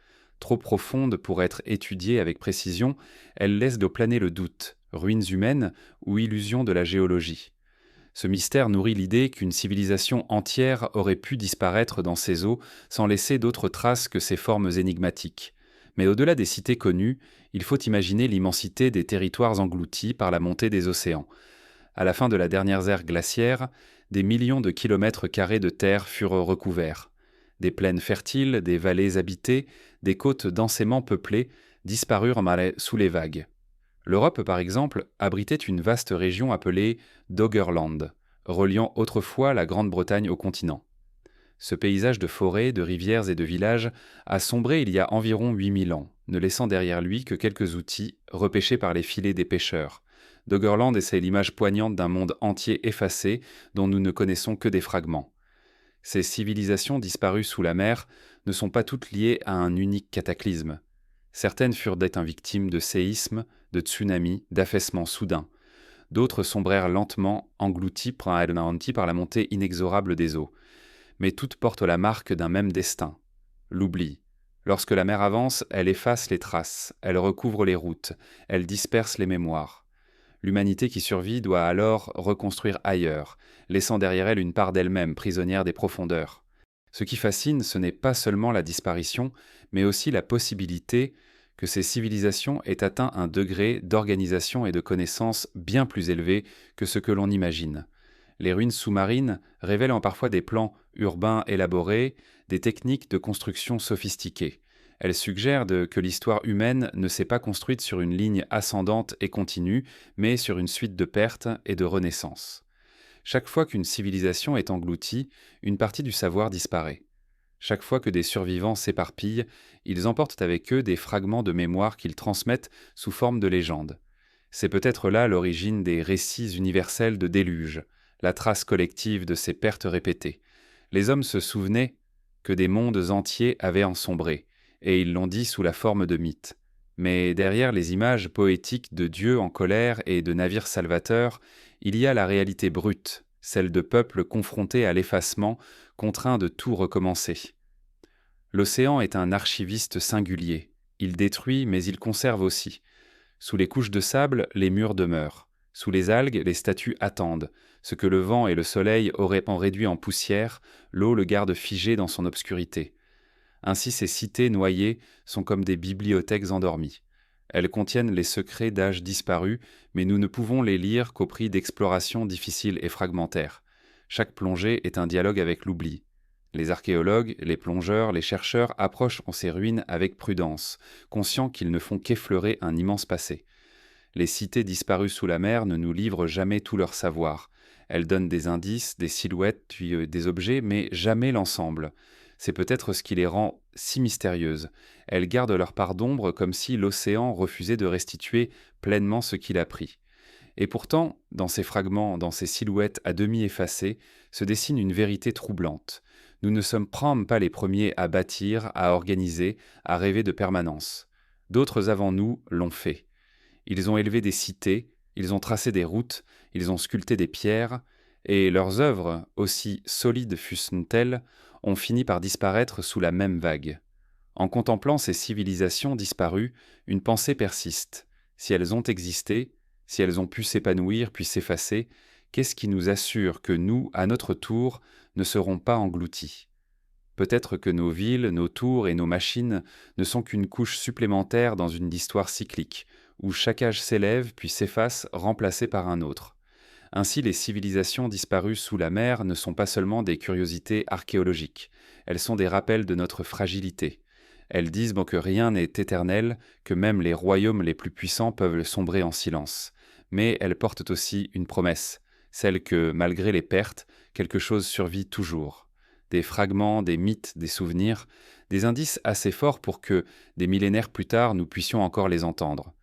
Trop profondes pour être étudiées avec précision, elles laissent de planer le doute, ruines humaines ou illusions de la géologie. Ce mystère nourrit l'idée qu'une civilisation entière aurait pu disparaître dans ces eaux sans laisser d'autres traces que ces formes énigmatiques. Mais au-delà des cités connues, il faut imaginer l'immensité des territoires engloutis par la montée des océans. À la fin de la dernière ère glaciaire, des millions de kilomètres carrés de terre furent recouverts. Des plaines fertiles, des vallées habitées, des côtes densément peuplées disparurent sous les vagues. L'Europe, par exemple, abritait une vaste région appelée Doggerland, reliant autrefois la Grande-Bretagne au continent. Ce paysage de forêts, de rivières et de villages a sombré il y a environ 8000 ans, ne laissant derrière lui que quelques outils repêchés par les filets des pêcheurs. Doggerland essaie l'image poignante d'un monde entier effacé dont nous ne connaissons que des fragments. Ces civilisations disparues sous la mer ne sont pas toutes liées à un unique cataclysme. Certaines furent victimes de séismes, de tsunamis, d'affaissements soudains. D'autres sombrèrent lentement, englouties par la montée inexorable des eaux. Mais toutes portent la marque d'un même destin, l'oubli. Lorsque la mer avance, elle efface les traces, elle recouvre les routes, elle disperse les mémoires. L'humanité qui survit doit alors reconstruire ailleurs, laissant derrière elle une part d'elle-même prisonnière des profondeurs. Ce qui fascine, ce n'est pas seulement la disparition, mais aussi la possibilité que ces civilisations aient atteint un degré d'organisation et de connaissance bien plus élevé que ce que l'on imagine. Les ruines sous-marines révèlent parfois des plans urbains élaborés, des techniques de construction sophistiquées. Elles suggèrent que l'histoire humaine ne s'est pas construite sur une ligne ascendante et continue, mais sur une suite de pertes et de renaissances. Chaque fois qu'une civilisation est engloutie, une partie du savoir disparaît. Chaque fois que des survivants s'éparpillent, ils emportent avec eux des fragments de mémoire qu'ils transmettent sous forme de légendes. C'est peut-être là l'origine des récits universels de déluge, la trace collective de ces pertes répétées. Les hommes se souvenaient que des mondes entiers avaient ensombré, et ils l'ont dit sous la forme de mythes. Mais derrière les images poétiques de dieux en colère et de navires salvateurs, il y a la réalité brute, celle de peuples confrontés à l'effacement, contraints de tout recommencer. L'océan est un archiviste singulier. Il détruit, mais il conserve aussi. Sous les couches de sable, les murs demeurent. Sous les algues, les statues attendent. Ce que le vent et le soleil auraient réduit en poussière, l'eau le garde figé dans son obscurité. Ainsi ces cités noyées sont comme des bibliothèques endormies. Elles contiennent les secrets d'âges disparus, mais nous ne pouvons les lire qu'au prix d'explorations difficiles et fragmentaires. Chaque plongée est un dialogue avec l'oubli. Les archéologues, les plongeurs, les chercheurs approchent ces ruines avec prudence, conscients qu'ils ne font qu'effleurer un immense passé. Les cités disparues sous la mer ne nous livrent jamais tout leur savoir. Elles donnent des indices, des silhouettes, puis des objets, mais jamais l'ensemble. C'est peut-être ce qui les rend si mystérieuses. Elles gardent leur part d'ombre comme si l'océan refusait de restituer pleinement ce qu'il a pris. Et pourtant, dans ces fragments, dans ces silhouettes à demi effacées, se dessine une vérité troublante. Nous ne sommes pas les premiers à bâtir, à organiser, à rêver de permanence. D'autres avant nous l'ont fait. Ils ont élevé des cités, ils ont tracé des routes, ils ont sculpté des pierres, et leurs œuvres, aussi solides fussent-elles, ont fini par disparaître sous la même vague. En contemplant ces civilisations disparues, une pensée persiste. Si elles ont existé, si elles ont pu s'épanouir puis s'effacer, qu'est-ce qui nous assure que nous, à notre tour, ne serons pas engloutis ? Peut-être que nos villes, nos tours et nos machines ne sont qu'une couche supplémentaire dans une histoire cyclique, où chaque âge s'élève puis s'efface, remplacé par un autre. Ainsi, les civilisations disparues sous la mer ne sont pas seulement des curiosités archéologiques, elles sont des rappels de notre fragilité. Elles disent que rien n'est éternel, que même les royaumes les plus puissants peuvent sombrer en silence. mais elles portent aussi une promesse, celle que, malgré les pertes, quelque chose survit toujours. Des fragments, des mythes, des souvenirs, des indices assez forts pour que, des millénaires plus tard, nous puissions encore les entendre.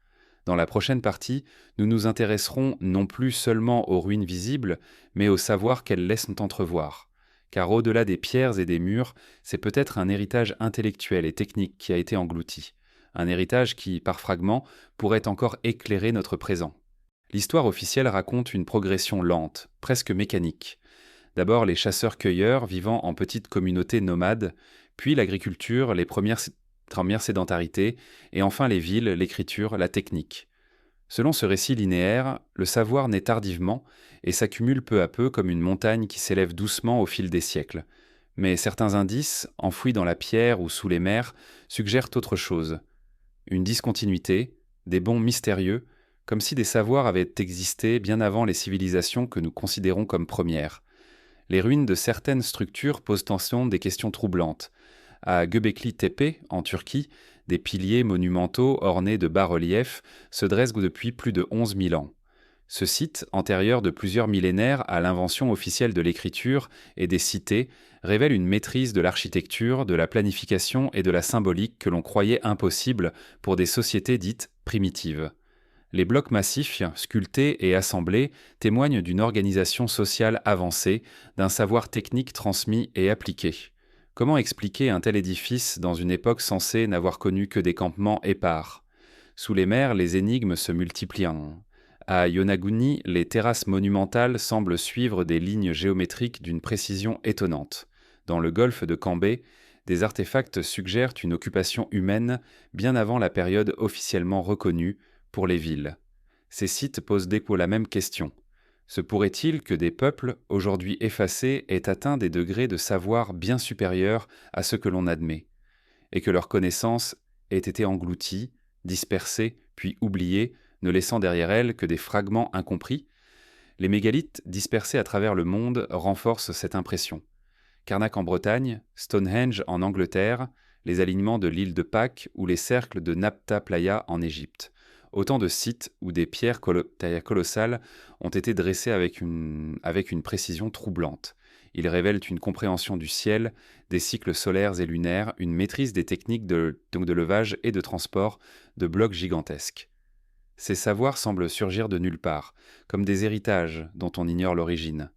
Dans la prochaine partie, nous nous intéresserons non plus seulement aux ruines visibles, mais au savoir qu'elles laissent entrevoir. Car au-delà des pierres et des murs, c'est peut-être un héritage intellectuel et technique qui a été englouti. Un héritage qui, par fragments, pourrait encore éclairer notre présent. L'histoire officielle raconte une progression lente, presque mécanique. D'abord les chasseurs-cueilleurs vivant en petites communautés nomades, puis l'agriculture, les premières sédentarités, et enfin les villes, l'écriture, la technique. Selon ce récit linéaire, le savoir naît tardivement et s'accumule peu à peu comme une montagne qui s'élève doucement au fil des siècles. Mais certains indices, enfouis dans la pierre ou sous les mers, suggèrent autre chose. Une discontinuité, des bonds mystérieux, comme si des savoirs avaient existé bien avant les civilisations que nous considérons comme premières. Les ruines de certaines structures posent ensemble des questions troublantes. À Göbekli Tepe, en Turquie, des piliers monumentaux ornés de bas-reliefs se dressent depuis plus de 11 000 ans. Ce site, antérieur de plusieurs millénaires à l'invention officielle de l'écriture et des cités, révèle une maîtrise de l'architecture, de la planification et de la symbolique que l'on croyait impossible pour des sociétés dites primitives. Les blocs massifs, sculptés et assemblés, témoignent d'une organisation sociale avancée, d'un savoir technique transmis et appliqué. Comment expliquer un tel édifice dans une époque censée n'avoir connu que des campements épars? Sous les mers, les énigmes se multiplient. À Yonaguni, les terrasses monumentales semblent suivre des lignes géométriques d'une précision étonnante. Dans le golfe de Cambé, des artefacts suggèrent une occupation humaine bien avant la période officiellement reconnue pour les villes. Ces sites posent d'écho la même question. Se pourrait-il que des peuples, aujourd'hui effacés, aient atteint des degrés de savoir bien supérieurs à ceux que l'on admet, et que leurs connaissances aient été englouties, dispersées, puis oubliées, ne laissant derrière elles que des fragments incompris? Les mégalithes dispersés à travers le monde renforcent cette impression. Karnak en Bretagne, Stonehenge en Angleterre, les alignements de l'île de Pâques ou les cercles de Nabta Playa en Égypte. Autant de sites où des pierres taille colossales ont été dressées avec une précision troublante. Ils révèlent une compréhension du ciel, des cycles solaires et lunaires, une maîtrise des techniques de levage et de transport de blocs gigantesques. Ces savoirs semblent surgir de nulle part, comme des héritages dont on ignore l'origine.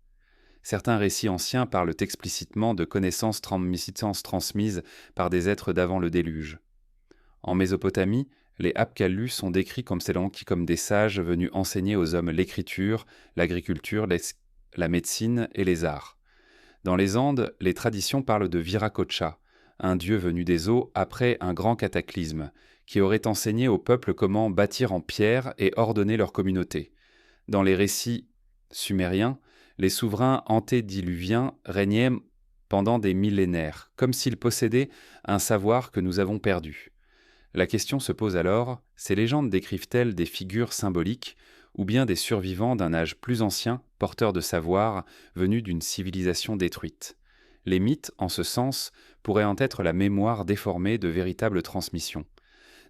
Certains récits anciens parlent explicitement de connaissances transmises par des êtres d'avant le déluge. En Mésopotamie, les Apkallu sont décrits comme des sages venus enseigner aux hommes l'écriture, l'agriculture, la médecine et les arts. Dans les Andes, les traditions parlent de Viracocha, un dieu venu des eaux après un grand cataclysme, qui aurait enseigné au peuple comment bâtir en pierre et ordonner leur communauté. Dans les récits sumériens, les souverains antédiluviens régnaient pendant des millénaires, comme s'ils possédaient un savoir que nous avons perdu. La question se pose alors, ces légendes décrivent-elles des figures symboliques ou bien des survivants d'un âge plus ancien, porteurs de savoir, venus d'une civilisation détruite? Les mythes, en ce sens, pourraient en être la mémoire déformée de véritables transmissions.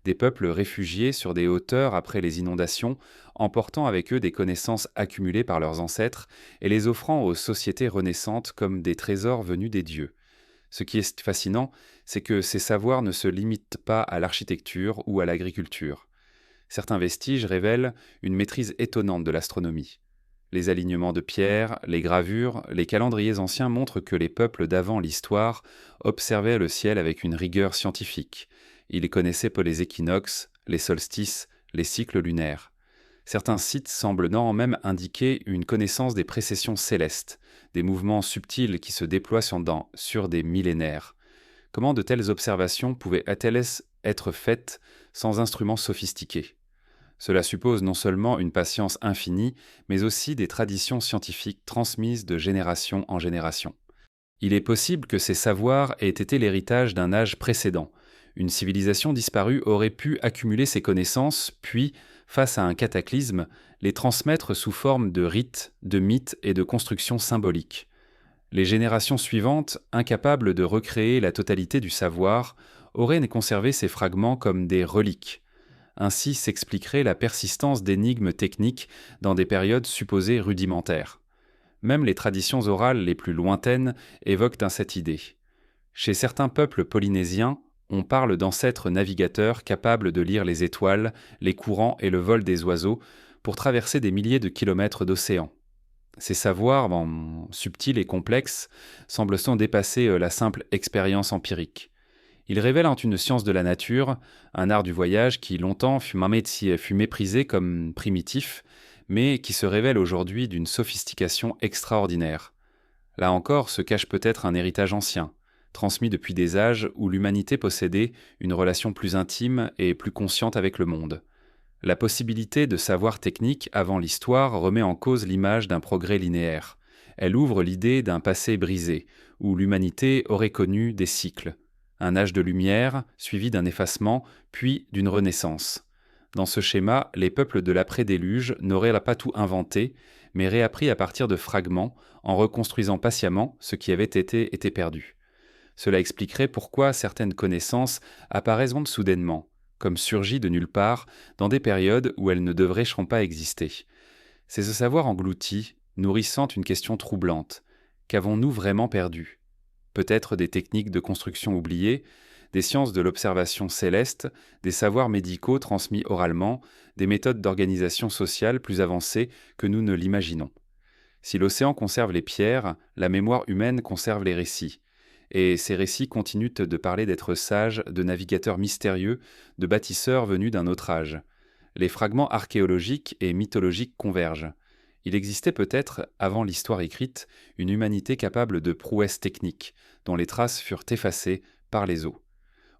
Des peuples réfugiés sur des hauteurs après les inondations, emportant avec eux des connaissances accumulées par leurs ancêtres et les offrant aux sociétés renaissantes comme des trésors venus des dieux. Ce qui est fascinant, c'est que ces savoirs ne se limitent pas à l'architecture ou à l'agriculture. Certains vestiges révèlent une maîtrise étonnante de l'astronomie. Les alignements de pierres, les gravures, les calendriers anciens montrent que les peuples d'avant l'histoire observaient le ciel avec une rigueur scientifique. Ils connaissaient peu les équinoxes, les solstices, les cycles lunaires. Certains sites semblent même indiquer une connaissance des précessions célestes, des mouvements subtils qui se déploient sur des millénaires. Comment de telles observations pouvaient-elles être faites sans instruments sophistiqués? Cela suppose non seulement une patience infinie, mais aussi des traditions scientifiques transmises de génération en génération. Il est possible que ces savoirs aient été l'héritage d'un âge précédent. Une civilisation disparue aurait pu accumuler ces connaissances, puis, face à un cataclysme, les transmettre sous forme de rites, de mythes et de constructions symboliques. Les générations suivantes, incapables de recréer la totalité du savoir, auraient conservé ces fragments comme des reliques. Ainsi s'expliquerait la persistance d'énigmes techniques dans des périodes supposées rudimentaires. Même les traditions orales les plus lointaines évoquent cette idée. Chez certains peuples polynésiens, on parle d'ancêtres navigateurs capables de lire les étoiles, les courants et le vol des oiseaux pour traverser des milliers de kilomètres d'océan. Ces savoirs, subtils et complexes, semblent sans dépasser la simple expérience empirique. Ils révèlent une science de la nature, un art du voyage qui longtemps fut méprisé comme primitif, mais qui se révèle aujourd'hui d'une sophistication extraordinaire. Là encore se cache peut-être un héritage ancien, transmis depuis des âges où l'humanité possédait une relation plus intime et plus consciente avec le monde. La possibilité de savoir technique avant l'histoire remet en cause l'image d'un progrès linéaire. Elle ouvre l'idée d'un passé brisé, où l'humanité aurait connu des cycles. Un âge de lumière, suivi d'un effacement, puis d'une renaissance. Dans ce schéma, les peuples de l'après-déluge n'auraient pas tout inventé, mais réappris à partir de fragments, en reconstruisant patiemment ce qui avait été perdu. Cela expliquerait pourquoi certaines connaissances apparaissent soudainement, comme surgies de nulle part, dans des périodes où elles ne devraient pas exister. C'est ce savoir englouti, nourrissant une question troublante. Qu'avons-nous vraiment perdu ? Peut-être des techniques de construction oubliées, des sciences de l'observation céleste, des savoirs médicaux transmis oralement, des méthodes d'organisation sociale plus avancées que nous ne l'imaginons. Si l'océan conserve les pierres, la mémoire humaine conserve les récits. Et ces récits continuent de parler d'êtres sages, de navigateurs mystérieux, de bâtisseurs venus d'un autre âge. Les fragments archéologiques et mythologiques convergent. Il existait peut-être, avant l'histoire écrite, une humanité capable de prouesses techniques, dont les traces furent effacées par les eaux.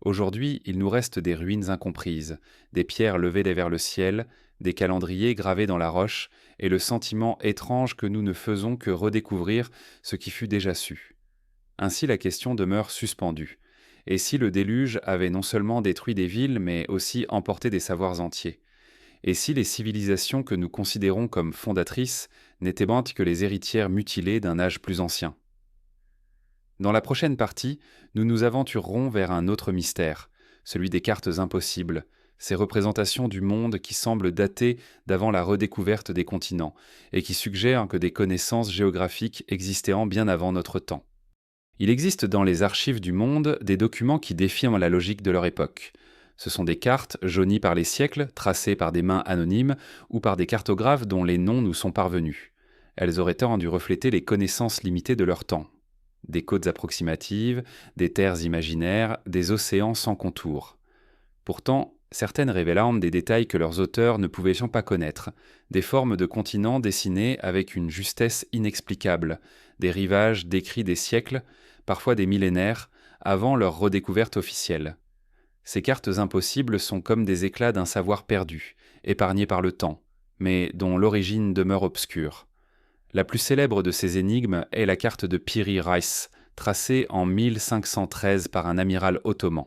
Aujourd'hui, il nous reste des ruines incomprises, des pierres levées vers le ciel, des calendriers gravés dans la roche, et le sentiment étrange que nous ne faisons que redécouvrir ce qui fut déjà su. Ainsi la question demeure suspendue. Et si le déluge avait non seulement détruit des villes, mais aussi emporté des savoirs entiers ? Et si les civilisations que nous considérons comme fondatrices n'étaient que les héritières mutilées d'un âge plus ancien ? Dans la prochaine partie, nous nous aventurerons vers un autre mystère, celui des cartes impossibles, ces représentations du monde qui semblent dater d'avant la redécouverte des continents et qui suggèrent que des connaissances géographiques existaient bien avant notre temps. Il existe dans les archives du monde des documents qui défient la logique de leur époque. Ce sont des cartes jaunies par les siècles, tracées par des mains anonymes ou par des cartographes dont les noms nous sont parvenus. Elles auraient tort dû refléter les connaissances limitées de leur temps. Des côtes approximatives, des terres imaginaires, des océans sans contour. Pourtant, certaines révèlent des détails que leurs auteurs ne pouvaient pas connaître, des formes de continents dessinées avec une justesse inexplicable, des rivages décrits des siècles, parfois des millénaires, avant leur redécouverte officielle. Ces cartes impossibles sont comme des éclats d'un savoir perdu, épargné par le temps, mais dont l'origine demeure obscure. La plus célèbre de ces énigmes est la carte de Piri Reis, tracée en 1513 par un amiral ottoman.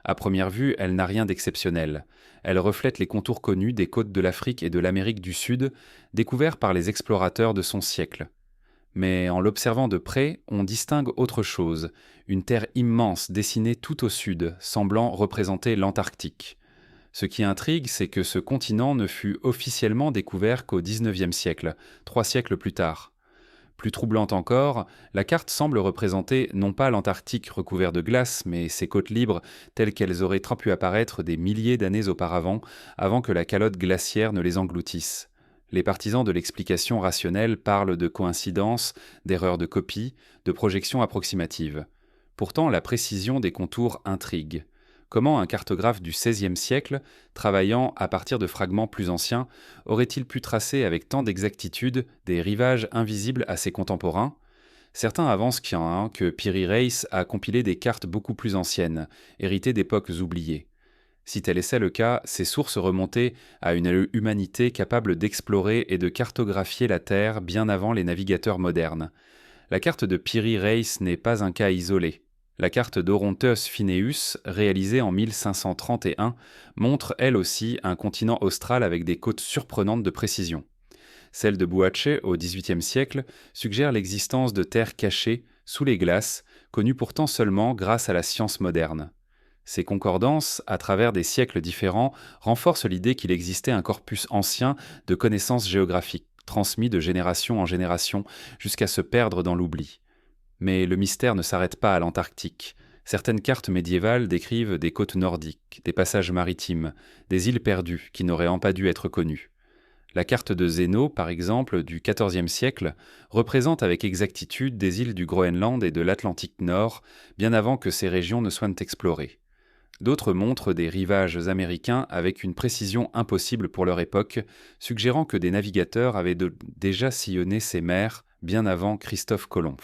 À première vue, elle n'a rien d'exceptionnel. Elle reflète les contours connus des côtes de l'Afrique et de l'Amérique du Sud, découverts par les explorateurs de son siècle. Mais en l'observant de près, on distingue autre chose, une terre immense dessinée tout au sud, semblant représenter l'Antarctique. Ce qui intrigue, c'est que ce continent ne fut officiellement découvert qu'au XIXe siècle, 3 siècles plus tard. Plus troublante encore, la carte semble représenter non pas l'Antarctique recouvert de glace, mais ses côtes libres telles qu'elles auraient pu apparaître des milliers d'années auparavant, avant que la calotte glaciaire ne les engloutisse. Les partisans de l'explication rationnelle parlent de coïncidence, d'erreur de copie, de projection approximative. Pourtant, la précision des contours intrigue. Comment un cartographe du XVIe siècle, travaillant à partir de fragments plus anciens, aurait-il pu tracer avec tant d'exactitude des rivages invisibles à ses contemporains ? Certains avancent que Piri Reis a compilé des cartes beaucoup plus anciennes, héritées d'époques oubliées. Si tel est le cas, ces sources remontaient à une humanité capable d'explorer et de cartographier la Terre bien avant les navigateurs modernes. La carte de Piri Reis n'est pas un cas isolé. La carte d'Oronteus Phineus, réalisée en 1531, montre elle aussi un continent austral avec des côtes surprenantes de précision. Celle de Bouaché au XVIIIe siècle suggère l'existence de terres cachées sous les glaces, connues pourtant seulement grâce à la science moderne. Ces concordances, à travers des siècles différents, renforcent l'idée qu'il existait un corpus ancien de connaissances géographiques, transmis de génération en génération, jusqu'à se perdre dans l'oubli. Mais le mystère ne s'arrête pas à l'Antarctique. Certaines cartes médiévales décrivent des côtes nordiques, des passages maritimes, des îles perdues qui n'auraient pas dû être connues. La carte de Zéno, par exemple, du XIVe siècle, représente avec exactitude des îles du Groenland et de l'Atlantique Nord, bien avant que ces régions ne soient explorées. D'autres montrent des rivages américains avec une précision impossible pour leur époque, suggérant que des navigateurs avaient déjà sillonné ces mers bien avant Christophe Colomb.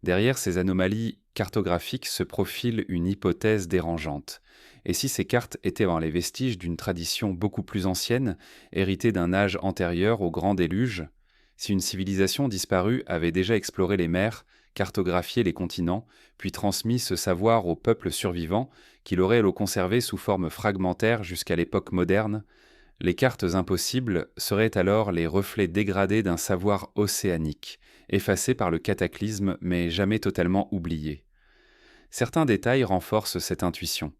Derrière ces anomalies cartographiques se profile une hypothèse dérangeante. Et si ces cartes étaient les vestiges d'une tradition beaucoup plus ancienne, héritée d'un âge antérieur au grand déluge? Si une civilisation disparue avait déjà exploré les mers, cartographié les continents, puis transmis ce savoir aux peuples survivants, qui l'auraient conservé sous forme fragmentaire jusqu'à l'époque moderne, les cartes impossibles seraient alors les reflets dégradés d'un savoir océanique, effacé par le cataclysme mais jamais totalement oublié. Certains détails renforcent cette intuition.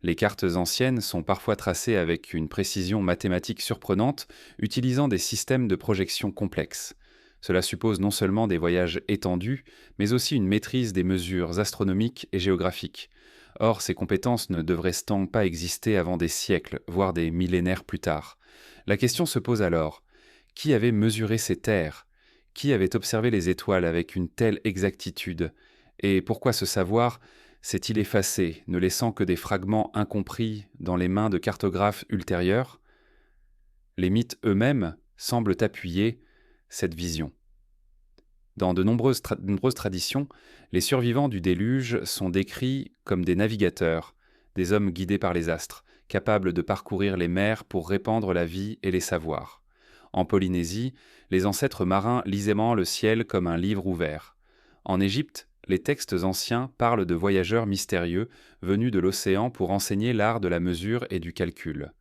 Les cartes anciennes sont parfois tracées avec une précision mathématique surprenante, utilisant des systèmes de projection complexes. Cela suppose non seulement des voyages étendus, mais aussi une maîtrise des mesures astronomiques et géographiques. Or, ces compétences ne devraient-elles pas exister avant des siècles, voire des millénaires plus tard? La question se pose alors: qui avait mesuré ces terres? Qui avait observé les étoiles avec une telle exactitude? Et pourquoi ce savoir s'est-il effacé, ne laissant que des fragments incompris dans les mains de cartographes ultérieurs? Les mythes eux-mêmes semblent appuyer cette vision. Dans de nombreuses traditions, les survivants du déluge sont décrits comme des navigateurs, des hommes guidés par les astres, capables de parcourir les mers pour répandre la vie et les savoirs. En Polynésie, les ancêtres marins lisaient le ciel comme un livre ouvert. En Égypte, les textes anciens parlent de voyageurs mystérieux venus de l'océan pour enseigner l'art de la mesure et du calcul.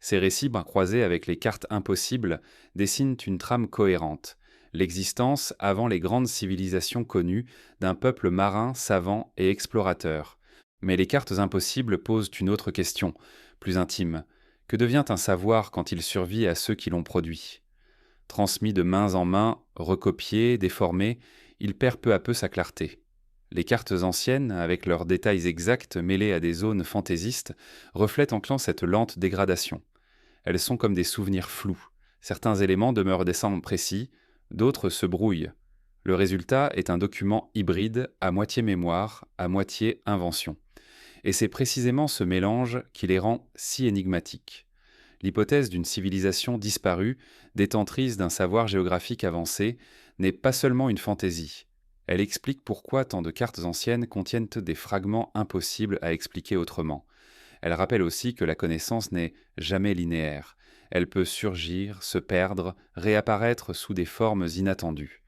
Ces récits, croisés avec les cartes impossibles, dessinent une trame cohérente: l'existence, avant les grandes civilisations connues, d'un peuple marin, savant et explorateur. Mais les cartes impossibles posent une autre question, plus intime. Que devient un savoir quand il survit à ceux qui l'ont produit? Transmis de mains en main, recopié, déformé, il perd peu à peu sa clarté. Les cartes anciennes, avec leurs détails exacts mêlés à des zones fantaisistes, reflètent enclin cette lente dégradation. Elles sont comme des souvenirs flous. Certains éléments demeurent des sens précis, d'autres se brouillent. Le résultat est un document hybride, à moitié mémoire, à moitié invention. Et c'est précisément ce mélange qui les rend si énigmatiques. L'hypothèse d'une civilisation disparue, détentrice d'un savoir géographique avancé, n'est pas seulement une fantaisie. Elle explique pourquoi tant de cartes anciennes contiennent des fragments impossibles à expliquer autrement. Elle rappelle aussi que la connaissance n'est jamais linéaire. Elle peut surgir, se perdre, réapparaître sous des formes inattendues.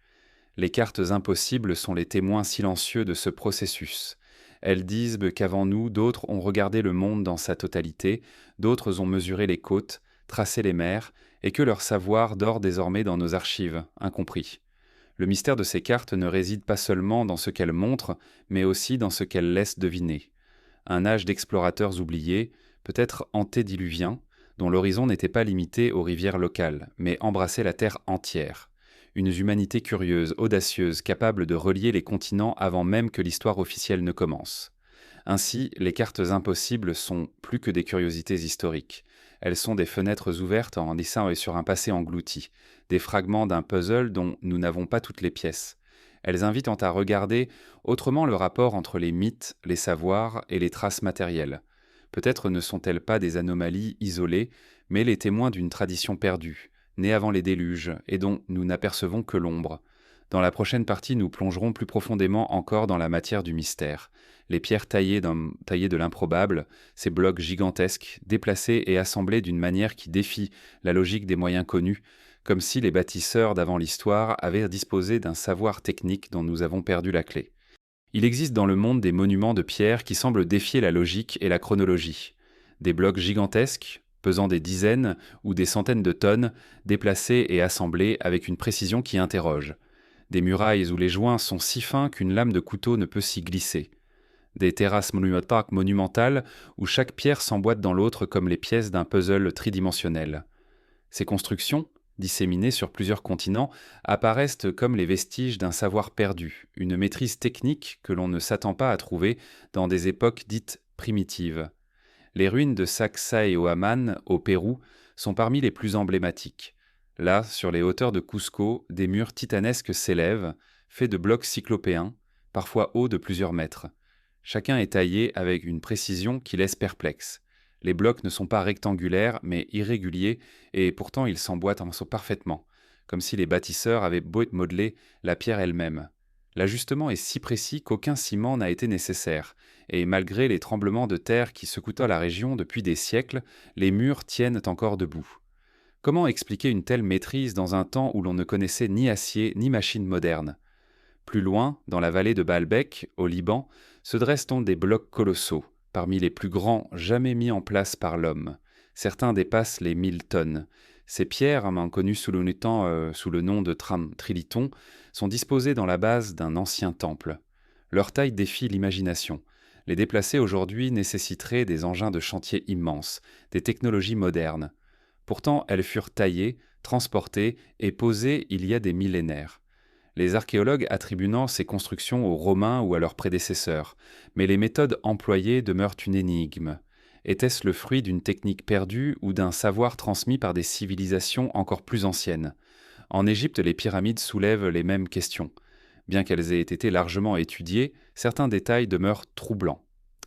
Les cartes impossibles sont les témoins silencieux de ce processus. Elles disent qu'avant nous, d'autres ont regardé le monde dans sa totalité, d'autres ont mesuré les côtes, tracé les mers, et que leur savoir dort désormais dans nos archives, incompris. Le mystère de ces cartes ne réside pas seulement dans ce qu'elles montrent, mais aussi dans ce qu'elles laissent deviner. Un âge d'explorateurs oubliés, peut-être antédiluvien, dont l'horizon n'était pas limité aux rivières locales, mais embrassait la Terre entière. Une humanité curieuse, audacieuse, capable de relier les continents avant même que l'histoire officielle ne commence. Ainsi, les cartes impossibles sont plus que des curiosités historiques. Elles sont des fenêtres ouvertes en dessin et sur un passé englouti, des fragments d'un puzzle dont nous n'avons pas toutes les pièces. Elles invitent à regarder autrement le rapport entre les mythes, les savoirs et les traces matérielles. Peut-être ne sont-elles pas des anomalies isolées, mais les témoins d'une tradition perdue, née avant les déluges et dont nous n'apercevons que l'ombre. Dans la prochaine partie, nous plongerons plus profondément encore dans la matière du mystère. Les pierres taillées de l'improbable, ces blocs gigantesques, déplacés et assemblés d'une manière qui défie la logique des moyens connus, comme si les bâtisseurs d'avant l'histoire avaient disposé d'un savoir technique dont nous avons perdu la clé. Il existe dans le monde des monuments de pierre qui semblent défier la logique et la chronologie. Des blocs gigantesques, pesant des dizaines ou des centaines de tonnes, déplacés et assemblés avec une précision qui interroge. Des murailles où les joints sont si fins qu'une lame de couteau ne peut s'y glisser. Des terrasses monumentales où chaque pierre s'emboîte dans l'autre comme les pièces d'un puzzle tridimensionnel. Ces constructions, disséminées sur plusieurs continents, apparaissent comme les vestiges d'un savoir perdu, une maîtrise technique que l'on ne s'attend pas à trouver dans des époques dites primitives. Les ruines de Sacsayhuaman, au Pérou, sont parmi les plus emblématiques. Là, sur les hauteurs de Cusco, des murs titanesques s'élèvent, faits de blocs cyclopéens, parfois hauts de plusieurs mètres. Chacun est taillé avec une précision qui laisse perplexe. Les blocs ne sont pas rectangulaires, mais irréguliers, et pourtant ils s'emboîtent parfaitement, comme si les bâtisseurs avaient modelé la pierre elle-même. L'ajustement est si précis qu'aucun ciment n'a été nécessaire, et malgré les tremblements de terre qui secouent la région depuis des siècles, les murs tiennent encore debout. Comment expliquer une telle maîtrise dans un temps où l'on ne connaissait ni acier ni machine moderne? Plus loin, dans la vallée de Baalbek, au Liban, se dressent des blocs colossaux, parmi les plus grands jamais mis en place par l'homme. Certains dépassent les 1000 tonnes. Ces pierres, connues sous le nom de trilithons, sont disposées dans la base d'un ancien temple. Leur taille défie l'imagination. Les déplacer aujourd'hui nécessiterait des engins de chantier immenses, des technologies modernes. Pourtant, elles furent taillées, transportées et posées il y a des millénaires. Les archéologues attribuant ces constructions aux Romains ou à leurs prédécesseurs, mais les méthodes employées demeurent une énigme. Était-ce le fruit d'une technique perdue ou d'un savoir transmis par des civilisations encore plus anciennes? En Égypte, les pyramides soulèvent les mêmes questions. Bien qu'elles aient été largement étudiées, certains détails demeurent troublants.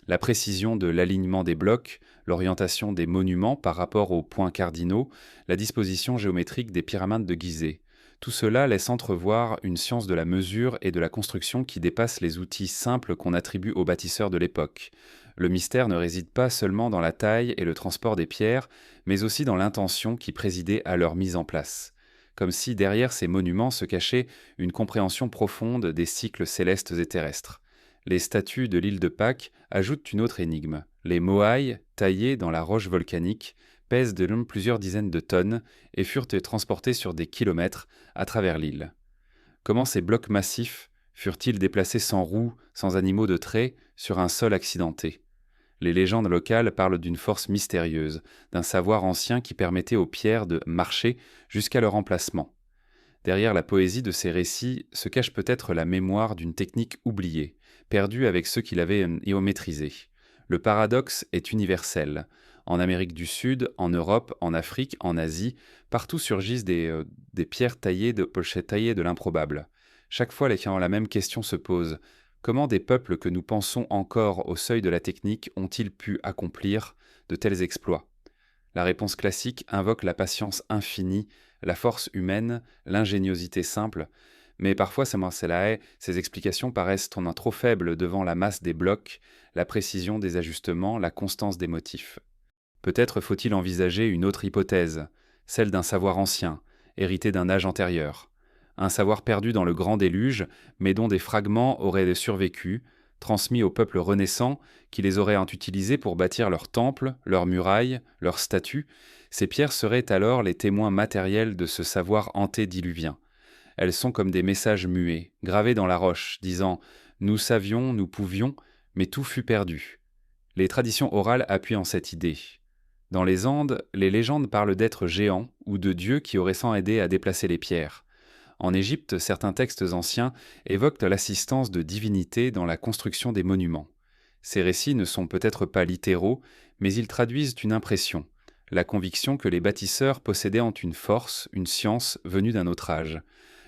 La précision de l'alignement des blocs, l'orientation des monuments par rapport aux points cardinaux, la disposition géométrique des pyramides de Gizeh. Tout cela laisse entrevoir une science de la mesure et de la construction qui dépasse les outils simples qu'on attribue aux bâtisseurs de l'époque. Le mystère ne réside pas seulement dans la taille et le transport des pierres, mais aussi dans l'intention qui présidait à leur mise en place. Comme si derrière ces monuments se cachait une compréhension profonde des cycles célestes et terrestres. Les statues de l'île de Pâques ajoutent une autre énigme. Les moailles, taillées dans la roche volcanique, pèsent de plusieurs dizaines de tonnes et furent transportés sur des kilomètres à travers l'île. Comment ces blocs massifs furent-ils déplacés sans roues, sans animaux de trait, sur un sol accidenté? Les légendes locales parlent d'une force mystérieuse, d'un savoir ancien qui permettait aux pierres de marcher jusqu'à leur emplacement. Derrière la poésie de ces récits se cache peut-être la mémoire d'une technique oubliée, perdue avec ceux qui l'avaient maîtrisée. Le paradoxe est universel. En Amérique du Sud, en Europe, en Afrique, en Asie, partout surgissent des pierres taillées de l'improbable. Chaque fois, la même question se pose. Comment des peuples que nous pensons encore au seuil de la technique ont-ils pu accomplir de tels exploits? La réponse classique invoque la patience infinie, la force humaine, l'ingéniosité simple, mais parfois ces explications paraissent trop faibles devant la masse des blocs, la précision des ajustements, la constance des motifs. Peut-être faut-il envisager une autre hypothèse, celle d'un savoir ancien, hérité d'un âge antérieur. Un savoir perdu dans le grand déluge, mais dont des fragments auraient survécu, transmis aux peuples renaissants qui les auraient utilisés pour bâtir leurs temples, leurs murailles, leurs statues. Ces pierres seraient alors les témoins matériels de ce savoir antédiluvien. Elles sont comme des messages muets, gravés dans la roche, disant « Nous savions, nous pouvions, mais tout fut perdu ». Les traditions orales appuient en cette idée. Dans les Andes, les légendes parlent d'êtres géants ou de dieux qui auraient sans aidé à déplacer les pierres. En Égypte, certains textes anciens évoquent l'assistance de divinités dans la construction des monuments. Ces récits ne sont peut-être pas littéraux, mais ils traduisent une impression, la conviction que les bâtisseurs possédaient une force, une science venue d'un autre âge.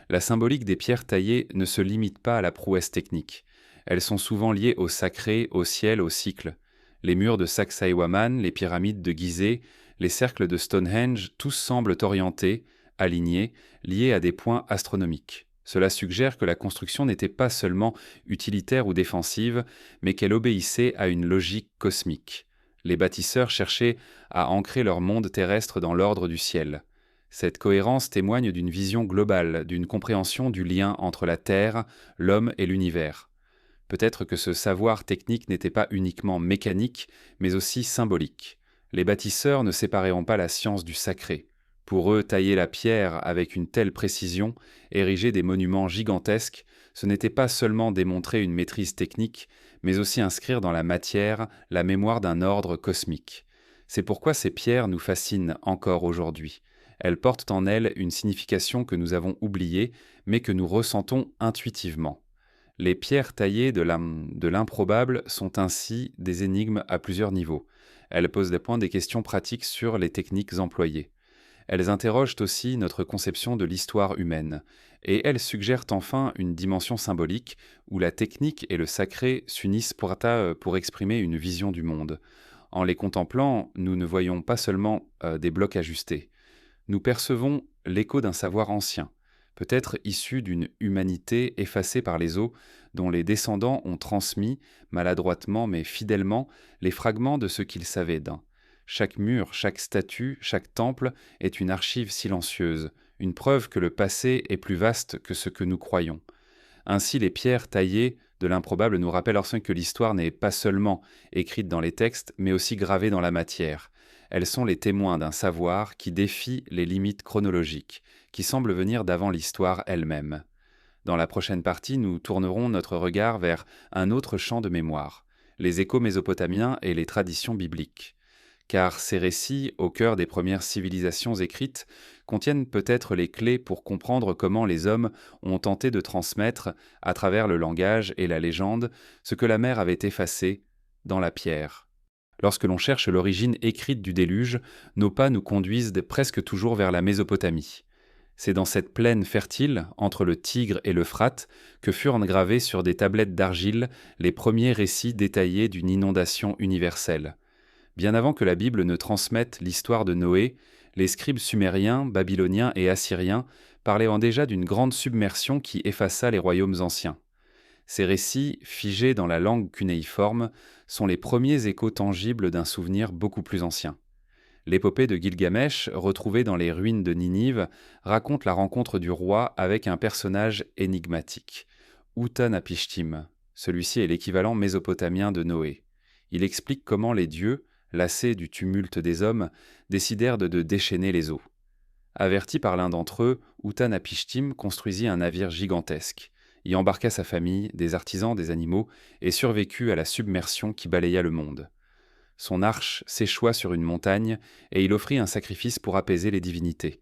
La symbolique des pierres taillées ne se limite pas à la prouesse technique. Elles sont souvent liées au sacré, au ciel, au cycle. Les murs de Sacsayhuaman, les pyramides de Gizeh, les cercles de Stonehenge, tous semblent orientés, alignés, liés à des points astronomiques. Cela suggère que la construction n'était pas seulement utilitaire ou défensive, mais qu'elle obéissait à une logique cosmique. Les bâtisseurs cherchaient à ancrer leur monde terrestre dans l'ordre du ciel. Cette cohérence témoigne d'une vision globale, d'une compréhension du lien entre la Terre, l'homme et l'univers. Peut-être que ce savoir technique n'était pas uniquement mécanique, mais aussi symbolique. Les bâtisseurs ne sépareront pas la science du sacré. Pour eux, tailler la pierre avec une telle précision, ériger des monuments gigantesques, ce n'était pas seulement démontrer une maîtrise technique, mais aussi inscrire dans la matière la mémoire d'un ordre cosmique. C'est pourquoi ces pierres nous fascinent encore aujourd'hui. Elles portent en elles une signification que nous avons oubliée, mais que nous ressentons intuitivement. Les pierres taillées de l'improbable sont ainsi des énigmes à plusieurs niveaux. Elles posent des questions pratiques sur les techniques employées. Elles interrogent aussi notre conception de l'histoire humaine, et elles suggèrent enfin une dimension symbolique où la technique et le sacré s'unissent pour exprimer une vision du monde. En les contemplant, nous ne voyons pas seulement des blocs ajustés. Nous percevons l'écho d'un savoir ancien, peut-être issu d'une humanité effacée par les eaux, dont les descendants ont transmis, maladroitement mais fidèlement, les fragments de ce qu'ils savaient d'un. Chaque mur, chaque statue, chaque temple est une archive silencieuse, une preuve que le passé est plus vaste que ce que nous croyons. Ainsi, les pierres taillées de l'improbable nous rappellent enfin que l'histoire n'est pas seulement écrite dans les textes, mais aussi gravée dans la matière. Elles sont les témoins d'un savoir qui défie les limites chronologiques, qui semble venir d'avant l'histoire elle-même. Dans la prochaine partie, nous tournerons notre regard vers un autre champ de mémoire, les échos mésopotamiens et les traditions bibliques. Car ces récits, au cœur des premières civilisations écrites, contiennent peut-être les clés pour comprendre comment les hommes ont tenté de transmettre, à travers le langage et la légende, ce que la mer avait effacé dans la pierre. Lorsque l'on cherche l'origine écrite du déluge, nos pas nous conduisent presque toujours vers la Mésopotamie. C'est dans cette plaine fertile, entre le Tigre et l'Euphrate, que furent gravés sur des tablettes d'argile les premiers récits détaillés d'une inondation universelle. Bien avant que la Bible ne transmette l'histoire de Noé, les scribes sumériens, babyloniens et assyriens parlaient déjà d'une grande submersion qui effaça les royaumes anciens. Ces récits, figés dans la langue cunéiforme, sont les premiers échos tangibles d'un souvenir beaucoup plus ancien. L'épopée de Gilgamesh, retrouvée dans les ruines de Ninive, raconte la rencontre du roi avec un personnage énigmatique, Utanapishtim. Celui-ci est l'équivalent mésopotamien de Noé. Il explique comment les dieux, lassés du tumulte des hommes, décidèrent de déchaîner les eaux. Averti par l'un d'entre eux, Utanapishtim construisit un navire gigantesque, y embarqua sa famille, des artisans, des animaux, et survécut à la submersion qui balaya le monde. Son arche s'échoua sur une montagne, et il offrit un sacrifice pour apaiser les divinités.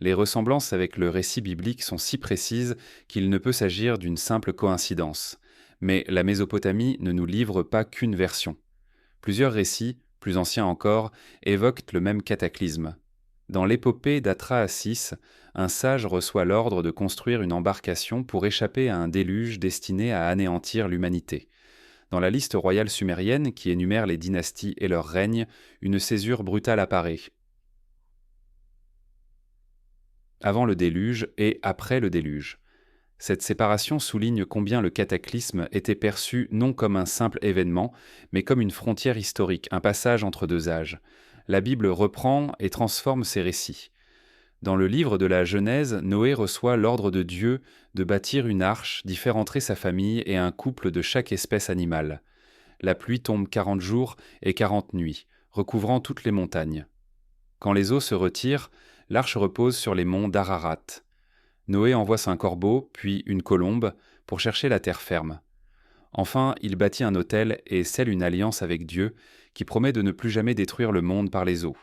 Les ressemblances avec le récit biblique sont si précises qu'il ne peut s'agir d'une simple coïncidence. Mais la Mésopotamie ne nous livre pas qu'une version. Plusieurs récits, plus anciens encore, évoquent le même cataclysme. Dans l'épopée d'Atrahasis, un sage reçoit l'ordre de construire une embarcation pour échapper à un déluge destiné à anéantir l'humanité. Dans la liste royale sumérienne, qui énumère les dynasties et leurs règnes, une césure brutale apparaît. Avant le déluge et après le déluge. Cette séparation souligne combien le cataclysme était perçu non comme un simple événement, mais comme une frontière historique, un passage entre deux âges. La Bible reprend et transforme ces récits. Dans le livre de la Genèse, Noé reçoit l'ordre de Dieu de bâtir une arche, d'y faire entrer sa famille et un couple de chaque espèce animale. La pluie tombe 40 jours et 40 nuits, recouvrant toutes les montagnes. Quand les eaux se retirent, l'arche repose sur les monts d'Ararat. Noé envoie un corbeau, puis une colombe, pour chercher la terre ferme. Enfin, il bâtit un autel et scelle une alliance avec Dieu, qui promet de ne plus jamais détruire le monde par les eaux.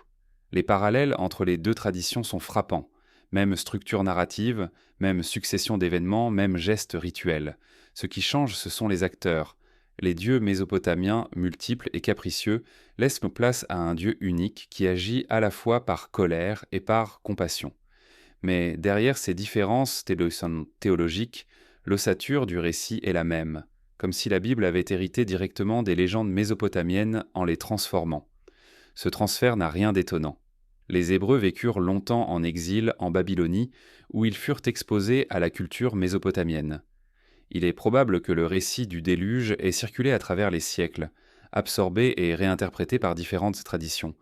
Les parallèles entre les deux traditions sont frappants. Même structure narrative, même succession d'événements, même gestes rituels. Ce qui change, ce sont les acteurs. Les dieux mésopotamiens, multiples et capricieux, laissent place à un Dieu unique qui agit à la fois par colère et par compassion. Mais derrière ces différences théologiques, l'ossature du récit est la même, comme si la Bible avait hérité directement des légendes mésopotamiennes en les transformant. Ce transfert n'a rien d'étonnant. Les Hébreux vécurent longtemps en exil en Babylonie, où ils furent exposés à la culture mésopotamienne. Il est probable que le récit du déluge ait circulé à travers les siècles, absorbé et réinterprété par différentes traditions.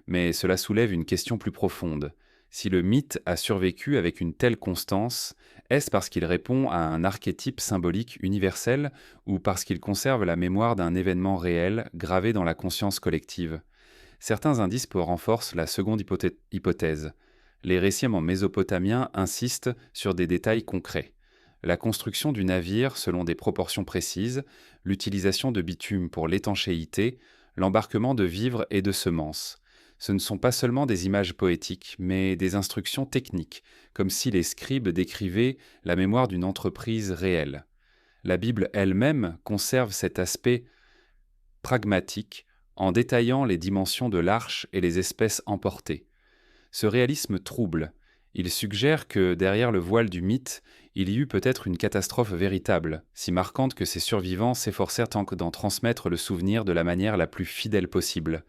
Mais cela soulève une question plus profonde. Si le mythe a survécu avec une telle constance, est-ce parce qu'il répond à un archétype symbolique universel ou parce qu'il conserve la mémoire d'un événement réel gravé dans la conscience collective ? Certains indices renforcent la seconde hypothèse. Les récits en mésopotamien insistent sur des détails concrets. la construction du navire selon des proportions précises, l'utilisation de bitume pour l'étanchéité, l'embarquement de vivres et de semences. Ce ne sont pas seulement des images poétiques, mais des instructions techniques, comme si les scribes décrivaient la mémoire d'une entreprise réelle. La Bible elle-même conserve cet aspect pragmatique en détaillant les dimensions de l'arche et les espèces emportées. Ce réalisme trouble. Il suggère que derrière le voile du mythe, il y eut peut-être une catastrophe véritable, si marquante que ses survivants s'efforcèrent d'en transmettre le souvenir de la manière la plus fidèle possible.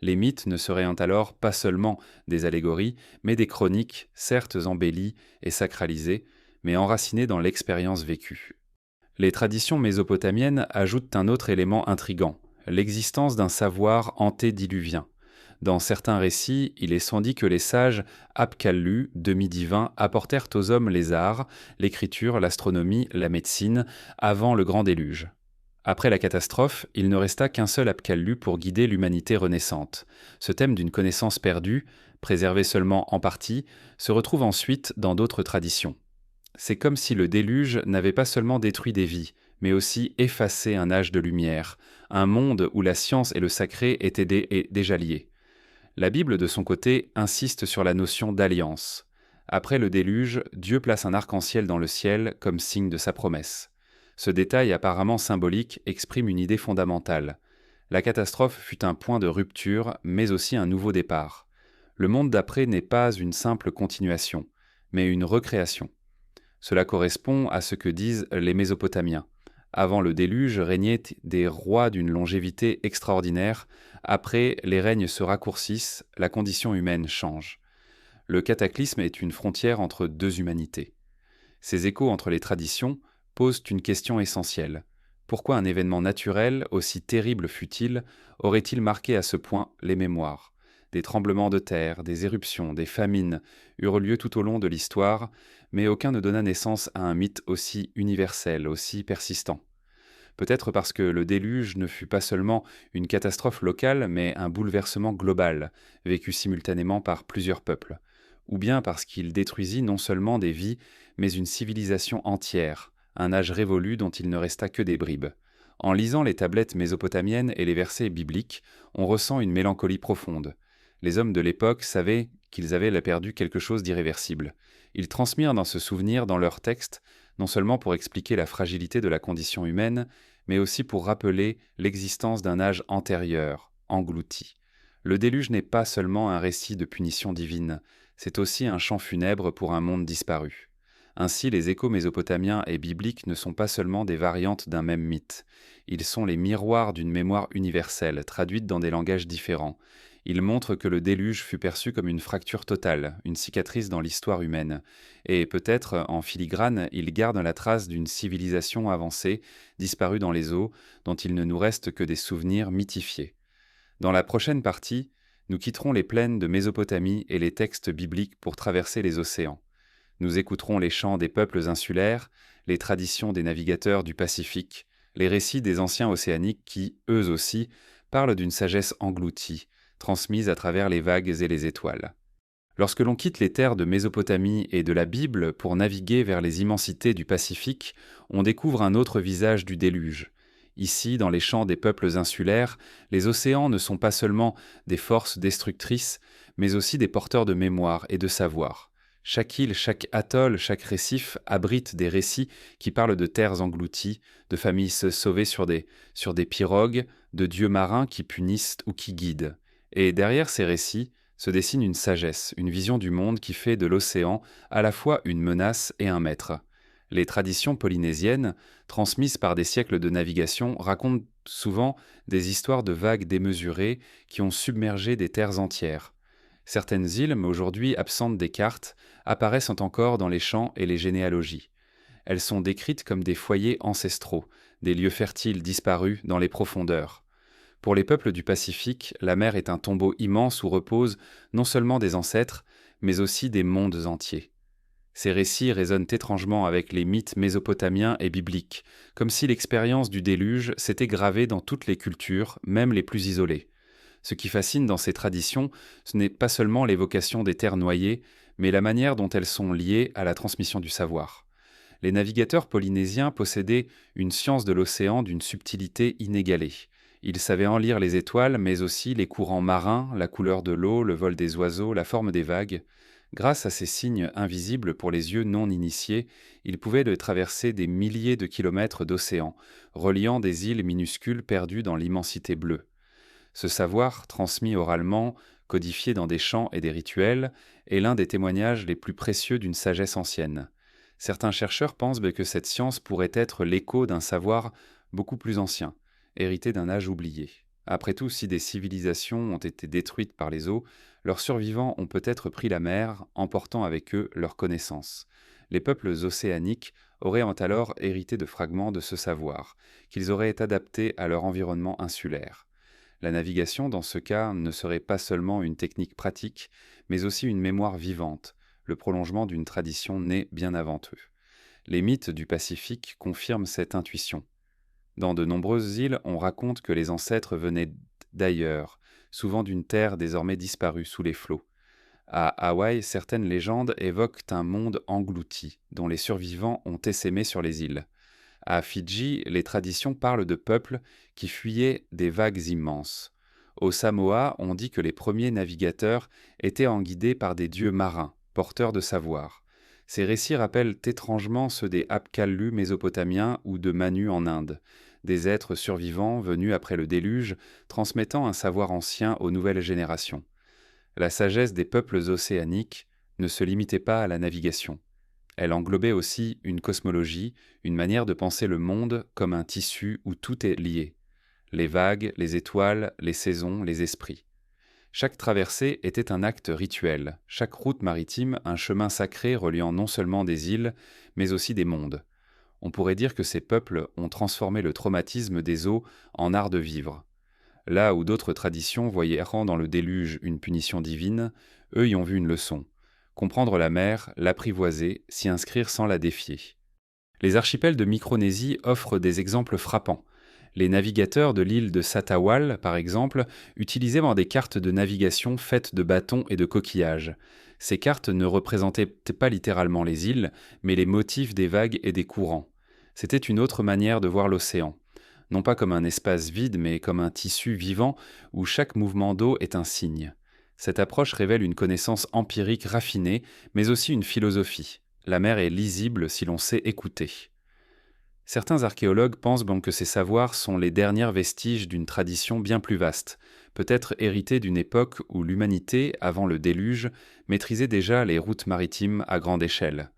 Les mythes ne seraient alors pas seulement des allégories, mais des chroniques, certes embellies et sacralisées, mais enracinées dans l'expérience vécue. Les traditions mésopotamiennes ajoutent un autre élément intrigant, l'existence d'un savoir antédiluvien. Dans certains récits, il est sans dit que les sages Apkallu, demi-divins, apportèrent aux hommes les arts, l'écriture, l'astronomie, la médecine, avant le grand déluge. Après la catastrophe, il ne resta qu'un seul Apkallu pour guider l'humanité renaissante. Ce thème d'une connaissance perdue, préservé seulement en partie, se retrouve ensuite dans d'autres traditions. C'est comme si le déluge n'avait pas seulement détruit des vies, mais aussi effacé un âge de lumière, un monde où la science et le sacré étaient déjà liés. La Bible, de son côté, insiste sur la notion d'alliance. Après le déluge, Dieu place un arc-en-ciel dans le ciel comme signe de sa promesse. Ce détail apparemment symbolique exprime une idée fondamentale. La catastrophe fut un point de rupture, mais aussi un nouveau départ. Le monde d'après n'est pas une simple continuation, mais une recréation. Cela correspond à ce que disent les Mésopotamiens. Avant le déluge régnaient des rois d'une longévité extraordinaire. Après, les règnes se raccourcissent, la condition humaine change. Le cataclysme est une frontière entre deux humanités. Ces échos entre les traditions posent une question essentielle. Pourquoi un événement naturel, aussi terrible fût-il, aurait-il marqué à ce point les mémoires ? Des tremblements de terre, des éruptions, des famines eurent lieu tout au long de l'histoire, mais aucun ne donna naissance à un mythe aussi universel, aussi persistant. Peut-être parce que le déluge ne fut pas seulement une catastrophe locale, mais un bouleversement global, vécu simultanément par plusieurs peuples. Ou bien parce qu'il détruisit non seulement des vies, mais une civilisation entière, un âge révolu dont il ne resta que des bribes. En lisant les tablettes mésopotamiennes et les versets bibliques, on ressent une mélancolie profonde. Les hommes de l'époque savaient qu'ils avaient perdu quelque chose d'irréversible. Ils transmirent dans ce souvenir dans leurs textes, non seulement pour expliquer la fragilité de la condition humaine, mais aussi pour rappeler l'existence d'un âge antérieur, englouti. Le déluge n'est pas seulement un récit de punition divine, c'est aussi un chant funèbre pour un monde disparu. Ainsi, les échos mésopotamiens et bibliques ne sont pas seulement des variantes d'un même mythe. Ils sont les miroirs d'une mémoire universelle, traduite dans des langages différents. Ils montrent que le déluge fut perçu comme une fracture totale, une cicatrice dans l'histoire humaine. Et peut-être, en filigrane, ils gardent la trace d'une civilisation avancée, disparue dans les eaux, dont il ne nous reste que des souvenirs mythifiés. Dans la prochaine partie, nous quitterons les plaines de Mésopotamie et les textes bibliques pour traverser les océans. Nous écouterons les chants des peuples insulaires, les traditions des navigateurs du Pacifique, les récits des anciens océaniques qui, eux aussi, parlent d'une sagesse engloutie, transmise à travers les vagues et les étoiles. Lorsque l'on quitte les terres de Mésopotamie et de la Bible pour naviguer vers les immensités du Pacifique, on découvre un autre visage du déluge. Ici, dans les champs des peuples insulaires, les océans ne sont pas seulement des forces destructrices, mais aussi des porteurs de mémoire et de savoir. Chaque île, chaque atoll, chaque récif abrite des récits qui parlent de terres englouties, de familles sauvées sur des pirogues, de dieux marins qui punissent ou qui guident. Et derrière ces récits se dessine une sagesse, une vision du monde qui fait de l'océan à la fois une menace et un maître. Les traditions polynésiennes, transmises par des siècles de navigation, racontent souvent des histoires de vagues démesurées qui ont submergé des terres entières. Certaines îles, mais aujourd'hui absentes des cartes, apparaissent encore dans les chants et les généalogies. Elles sont décrites comme des foyers ancestraux, des lieux fertiles disparus dans les profondeurs. Pour les peuples du Pacifique, la mer est un tombeau immense où reposent non seulement des ancêtres, mais aussi des mondes entiers. Ces récits résonnent étrangement avec les mythes mésopotamiens et bibliques, comme si l'expérience du déluge s'était gravée dans toutes les cultures, même les plus isolées. Ce qui fascine dans ces traditions, ce n'est pas seulement l'évocation des terres noyées, mais la manière dont elles sont liées à la transmission du savoir. Les navigateurs polynésiens possédaient une science de l'océan d'une subtilité inégalée. Ils savaient en lire les étoiles, mais aussi les courants marins, la couleur de l'eau, le vol des oiseaux, la forme des vagues. Grâce à ces signes invisibles pour les yeux non initiés, ils pouvaient traverser des milliers de kilomètres d'océan, reliant des îles minuscules perdues dans l'immensité bleue. Ce savoir, transmis oralement, codifié dans des chants et des rituels, est l'un des témoignages les plus précieux d'une sagesse ancienne. Certains chercheurs pensent que cette science pourrait être l'écho d'un savoir beaucoup plus ancien, hérité d'un âge oublié. Après tout, si des civilisations ont été détruites par les eaux, leurs survivants ont peut-être pris la mer, emportant avec eux leurs connaissances. Les peuples océaniques auraient alors hérité de fragments de ce savoir, qu'ils auraient adaptés à leur environnement insulaire. La navigation, dans ce cas, ne serait pas seulement une technique pratique, mais aussi une mémoire vivante, le prolongement d'une tradition née bien avant eux. Les mythes du Pacifique confirment cette intuition. Dans de nombreuses îles, on raconte que les ancêtres venaient d'ailleurs, souvent d'une terre désormais disparue sous les flots. À Hawaï, certaines légendes évoquent un monde englouti, dont les survivants ont essaimé sur les îles. À Fidji, les traditions parlent de peuples qui fuyaient des vagues immenses. Au Samoa, on dit que les premiers navigateurs étaient guidés par des dieux marins, porteurs de savoir. Ces récits rappellent étrangement ceux des Apkallu mésopotamiens ou de Manu en Inde, des êtres survivants venus après le déluge, transmettant un savoir ancien aux nouvelles générations. La sagesse des peuples océaniques ne se limitait pas à la navigation. Elle englobait aussi une cosmologie, une manière de penser le monde comme un tissu où tout est lié. Les vagues, les étoiles, les saisons, les esprits. Chaque traversée était un acte rituel, chaque route maritime un chemin sacré reliant non seulement des îles, mais aussi des mondes. On pourrait dire que ces peuples ont transformé le traumatisme des eaux en art de vivre. Là où d'autres traditions voyaient errant dans le déluge une punition divine, eux y ont vu une leçon. Comprendre la mer, l'apprivoiser, s'y inscrire sans la défier. Les archipels de Micronésie offrent des exemples frappants. Les navigateurs de l'île de Satawal, par exemple, utilisaient des cartes de navigation faites de bâtons et de coquillages. Ces cartes ne représentaient pas littéralement les îles, mais les motifs des vagues et des courants. C'était une autre manière de voir l'océan. Non pas comme un espace vide, mais comme un tissu vivant où chaque mouvement d'eau est un signe. Cette approche révèle une connaissance empirique raffinée, mais aussi une philosophie. La mer est lisible si l'on sait écouter. Certains archéologues pensent que ces savoirs sont les derniers vestiges d'une tradition bien plus vaste, peut-être héritée d'une époque où l'humanité, avant le déluge, maîtrisait déjà les routes maritimes à grande échelle.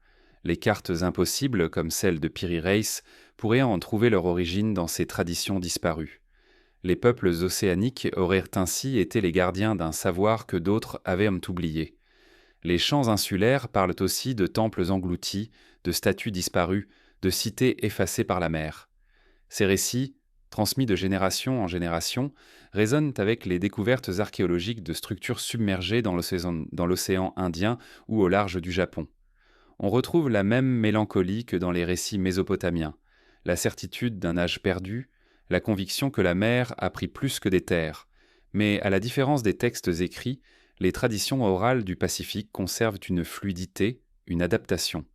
Les cartes impossibles, comme celle de Piri Reis, pourraient en trouver leur origine dans ces traditions disparues. Les peuples océaniques auraient ainsi été les gardiens d'un savoir que d'autres avaient oublié. Les chants insulaires parlent aussi de temples engloutis, de statues disparues, de cités effacées par la mer. Ces récits, transmis de génération en génération, résonnent avec les découvertes archéologiques de structures submergées dans l'océan Indien ou au large du Japon. On retrouve la même mélancolie que dans les récits mésopotamiens, la certitude d'un âge perdu, la conviction que la mer a pris plus que des terres. Mais à la différence des textes écrits, les traditions orales du Pacifique conservent une fluidité, une adaptation.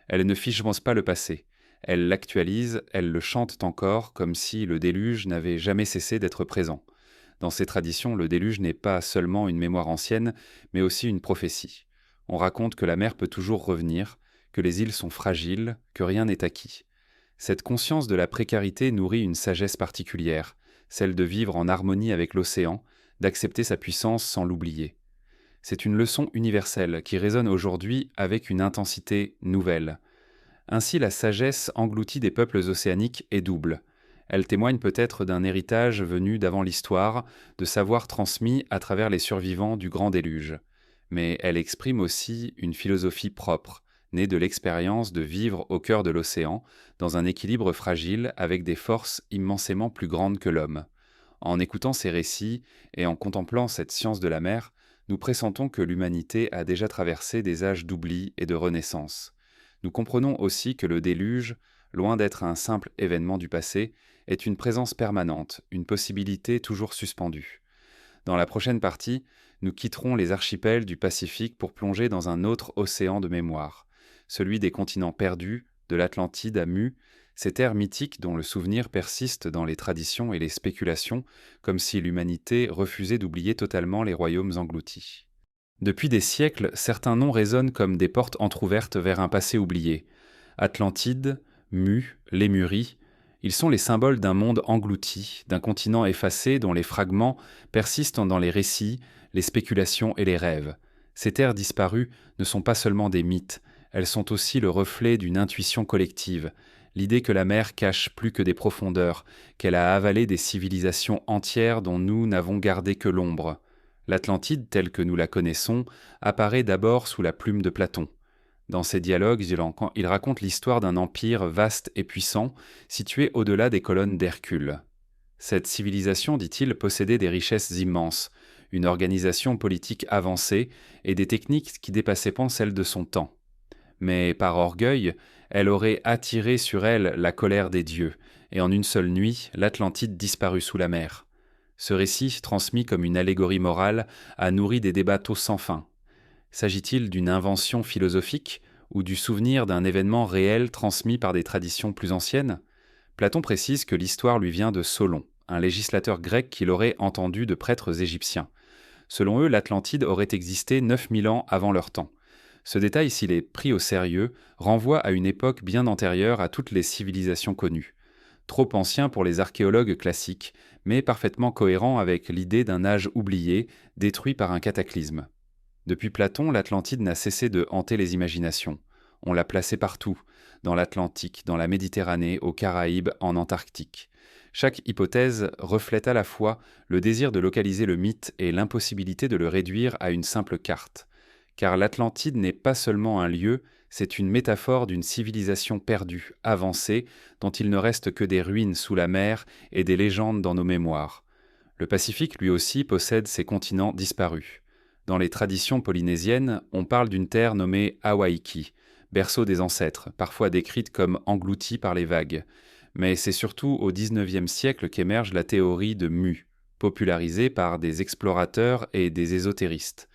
Elles ne figementent pas le passé. Elles l'actualisent, elles le chantent encore comme si le déluge n'avait jamais cessé d'être présent. Dans ces traditions, le déluge n'est pas seulement une mémoire ancienne, mais aussi une prophétie. On raconte que la mer peut toujours revenir, que les îles sont fragiles, que rien n'est acquis. Cette conscience de la précarité nourrit une sagesse particulière, celle de vivre en harmonie avec l'océan, d'accepter sa puissance sans l'oublier. C'est une leçon universelle qui résonne aujourd'hui avec une intensité nouvelle. Ainsi, la sagesse engloutie des peuples océaniques est double. Elle témoigne peut-être d'un héritage venu d'avant l'histoire, de savoir transmis à travers les survivants du grand déluge. Mais elle exprime aussi une philosophie propre, née de l'expérience de vivre au cœur de l'océan, dans un équilibre fragile avec des forces immensément plus grandes que l'homme. En écoutant ces récits et en contemplant cette science de la mer, nous pressentons que l'humanité a déjà traversé des âges d'oubli et de renaissance. Nous comprenons aussi que le déluge, loin d'être un simple événement du passé, est une présence permanente, une possibilité toujours suspendue. Dans la prochaine partie, nous quitterons les archipels du Pacifique pour plonger dans un autre océan de mémoire, celui des continents perdus, de l'Atlantide à Mu, ces terres mythiques dont le souvenir persiste dans les traditions et les spéculations, comme si l'humanité refusait d'oublier totalement les royaumes engloutis. Depuis des siècles, certains noms résonnent comme des portes entr'ouvertes vers un passé oublié. Atlantide, Mu, Lémurie, ils sont les symboles d'un monde englouti, d'un continent effacé dont les fragments persistent dans les récits, les spéculations et les rêves. Ces terres disparues ne sont pas seulement des mythes, elles sont aussi le reflet d'une intuition collective, l'idée que la mer cache plus que des profondeurs, qu'elle a avalé des civilisations entières dont nous n'avons gardé que l'ombre. L'Atlantide, telle que nous la connaissons, apparaît d'abord sous la plume de Platon. Dans ses dialogues, il raconte l'histoire d'un empire vaste et puissant, situé au-delà des colonnes d'Hercule. Cette civilisation, dit-il, possédait des richesses immenses, une organisation politique avancée et des techniques qui dépassaient celles de son temps. Mais par orgueil, elle aurait attiré sur elle la colère des dieux, et en une seule nuit, l'Atlantide disparut sous la mer. Ce récit, transmis comme une allégorie morale, a nourri des débats sans fin. S'agit-il d'une invention philosophique ou du souvenir d'un événement réel transmis par des traditions plus anciennes ? Platon précise que l'histoire lui vient de Solon, un législateur grec qui l'aurait entendu de prêtres égyptiens. Selon eux, l'Atlantide aurait existé 9000 ans avant leur temps. Ce détail, s'il est pris au sérieux, renvoie à une époque bien antérieure à toutes les civilisations connues. Trop ancien pour les archéologues classiques, mais parfaitement cohérent avec l'idée d'un âge oublié, détruit par un cataclysme. Depuis Platon, l'Atlantide n'a cessé de hanter les imaginations. On l'a placée partout, dans l'Atlantique, dans la Méditerranée, aux Caraïbes, en Antarctique. Chaque hypothèse reflète à la fois le désir de localiser le mythe et l'impossibilité de le réduire à une simple carte. Car l'Atlantide n'est pas seulement un lieu, c'est une métaphore d'une civilisation perdue, avancée, dont il ne reste que des ruines sous la mer et des légendes dans nos mémoires. Le Pacifique, lui aussi, possède ses continents disparus. Dans les traditions polynésiennes, on parle d'une terre nommée Hawaiki, berceau des ancêtres, parfois décrite comme engloutie par les vagues. Mais c'est surtout au XIXe siècle qu'émerge la théorie de Mu, popularisée par des explorateurs et des ésotéristes.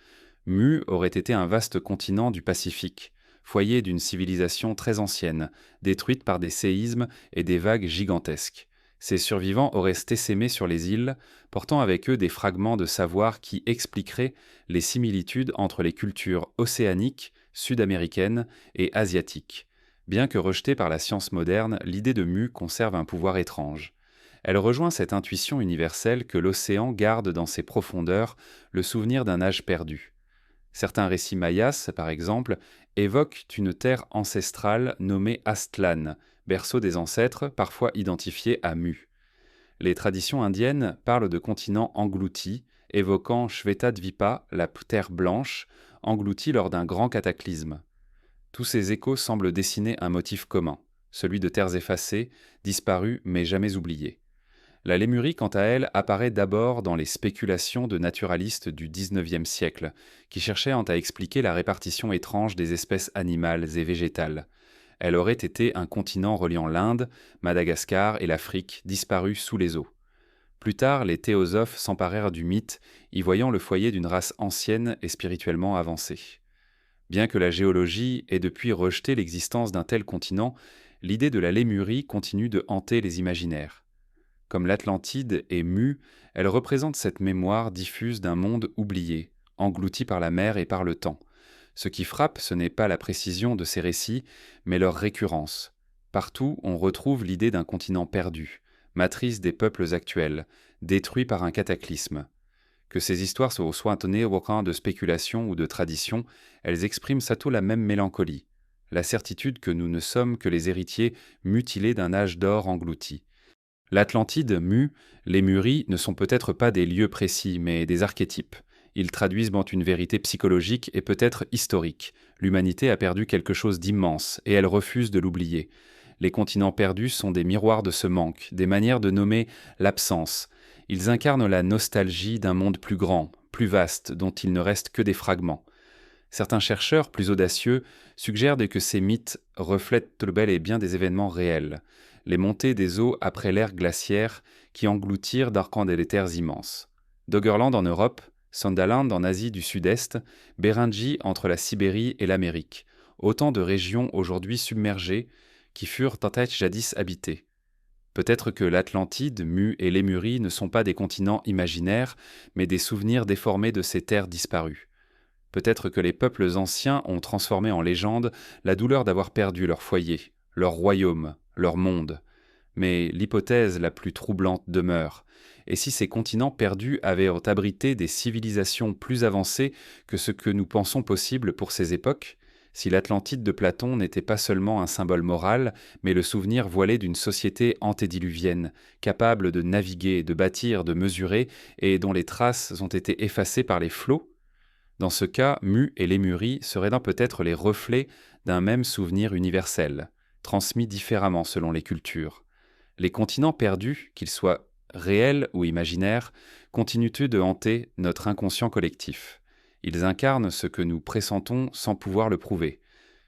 Mu aurait été un vaste continent du Pacifique, foyer d'une civilisation très ancienne, détruite par des séismes et des vagues gigantesques. Ces survivants auraient essaimé sur les îles, portant avec eux des fragments de savoir qui expliqueraient les similitudes entre les cultures océaniques, sud-américaines et asiatiques. Bien que rejetée par la science moderne, l'idée de Mu conserve un pouvoir étrange. Elle rejoint cette intuition universelle que l'océan garde dans ses profondeurs le souvenir d'un âge perdu. Certains récits mayas, par exemple, évoquent une terre ancestrale nommée Aztlán, berceau des ancêtres, parfois identifié à Mu. Les traditions indiennes parlent de continents engloutis, évoquant Shvetadvipa, la terre blanche, engloutie lors d'un grand cataclysme. Tous ces échos semblent dessiner un motif commun, celui de terres effacées, disparues mais jamais oubliées. La Lémurie, quant à elle, apparaît d'abord dans les spéculations de naturalistes du XIXe siècle, qui cherchaient à expliquer la répartition étrange des espèces animales et végétales. Elle aurait été un continent reliant l'Inde, Madagascar et l'Afrique, disparus sous les eaux. Plus tard, les théosophes s'emparèrent du mythe, y voyant le foyer d'une race ancienne et spirituellement avancée. Bien que la géologie ait depuis rejeté l'existence d'un tel continent, l'idée de la Lémurie continue de hanter les imaginaires. Comme l'Atlantide est Mu, elle représente cette mémoire diffuse d'un monde oublié, englouti par la mer et par le temps. Ce qui frappe, ce n'est pas la précision de ces récits, mais leur récurrence. Partout, on retrouve l'idée d'un continent perdu, matrice des peuples actuels, détruit par un cataclysme. Que ces histoires soient évoquant de spéculation ou de tradition, elles expriment surtout la même mélancolie, la certitude que nous ne sommes que les héritiers mutilés d'un âge d'or englouti. L'Atlantide, Mu, Lémurie ne sont peut-être pas des lieux précis, mais des archétypes. Ils traduisent une vérité psychologique et peut-être historique. L'humanité a perdu quelque chose d'immense, et elle refuse de l'oublier. Les continents perdus sont des miroirs de ce manque, des manières de nommer l'absence. Ils incarnent la nostalgie d'un monde plus grand, plus vaste, dont il ne reste que des fragments. Certains chercheurs, plus audacieux, suggèrent que ces mythes reflètent bel et bien des événements réels. Les montées des eaux après l'ère glaciaire qui engloutirent d'arcans des terres immenses. Doggerland en Europe, Sondaland en Asie du Sud-Est, Beringie entre la Sibérie et l'Amérique. Autant de régions aujourd'hui submergées qui furent peut-être jadis habités. Peut-être que l'Atlantide, Mu et Lémurie ne sont pas des continents imaginaires, mais des souvenirs déformés de ces terres disparues. Peut-être que les peuples anciens ont transformé en légende la douleur d'avoir perdu leur foyer, leur royaume, leur monde. Mais l'hypothèse la plus troublante demeure. Et si ces continents perdus avaient abrité des civilisations plus avancées que ce que nous pensons possible pour ces époques, si l'Atlantide de Platon n'était pas seulement un symbole moral, mais le souvenir voilé d'une société antédiluvienne, capable de naviguer, de bâtir, de mesurer, et dont les traces ont été effacées par les flots? Dans ce cas, Mu et Lémurie seraient donc peut-être les reflets d'un même souvenir universel, transmis différemment selon les cultures. Les continents perdus, qu'ils soient réels ou imaginaires, continuent de hanter notre inconscient collectif. Ils incarnent ce que nous pressentons sans pouvoir le prouver,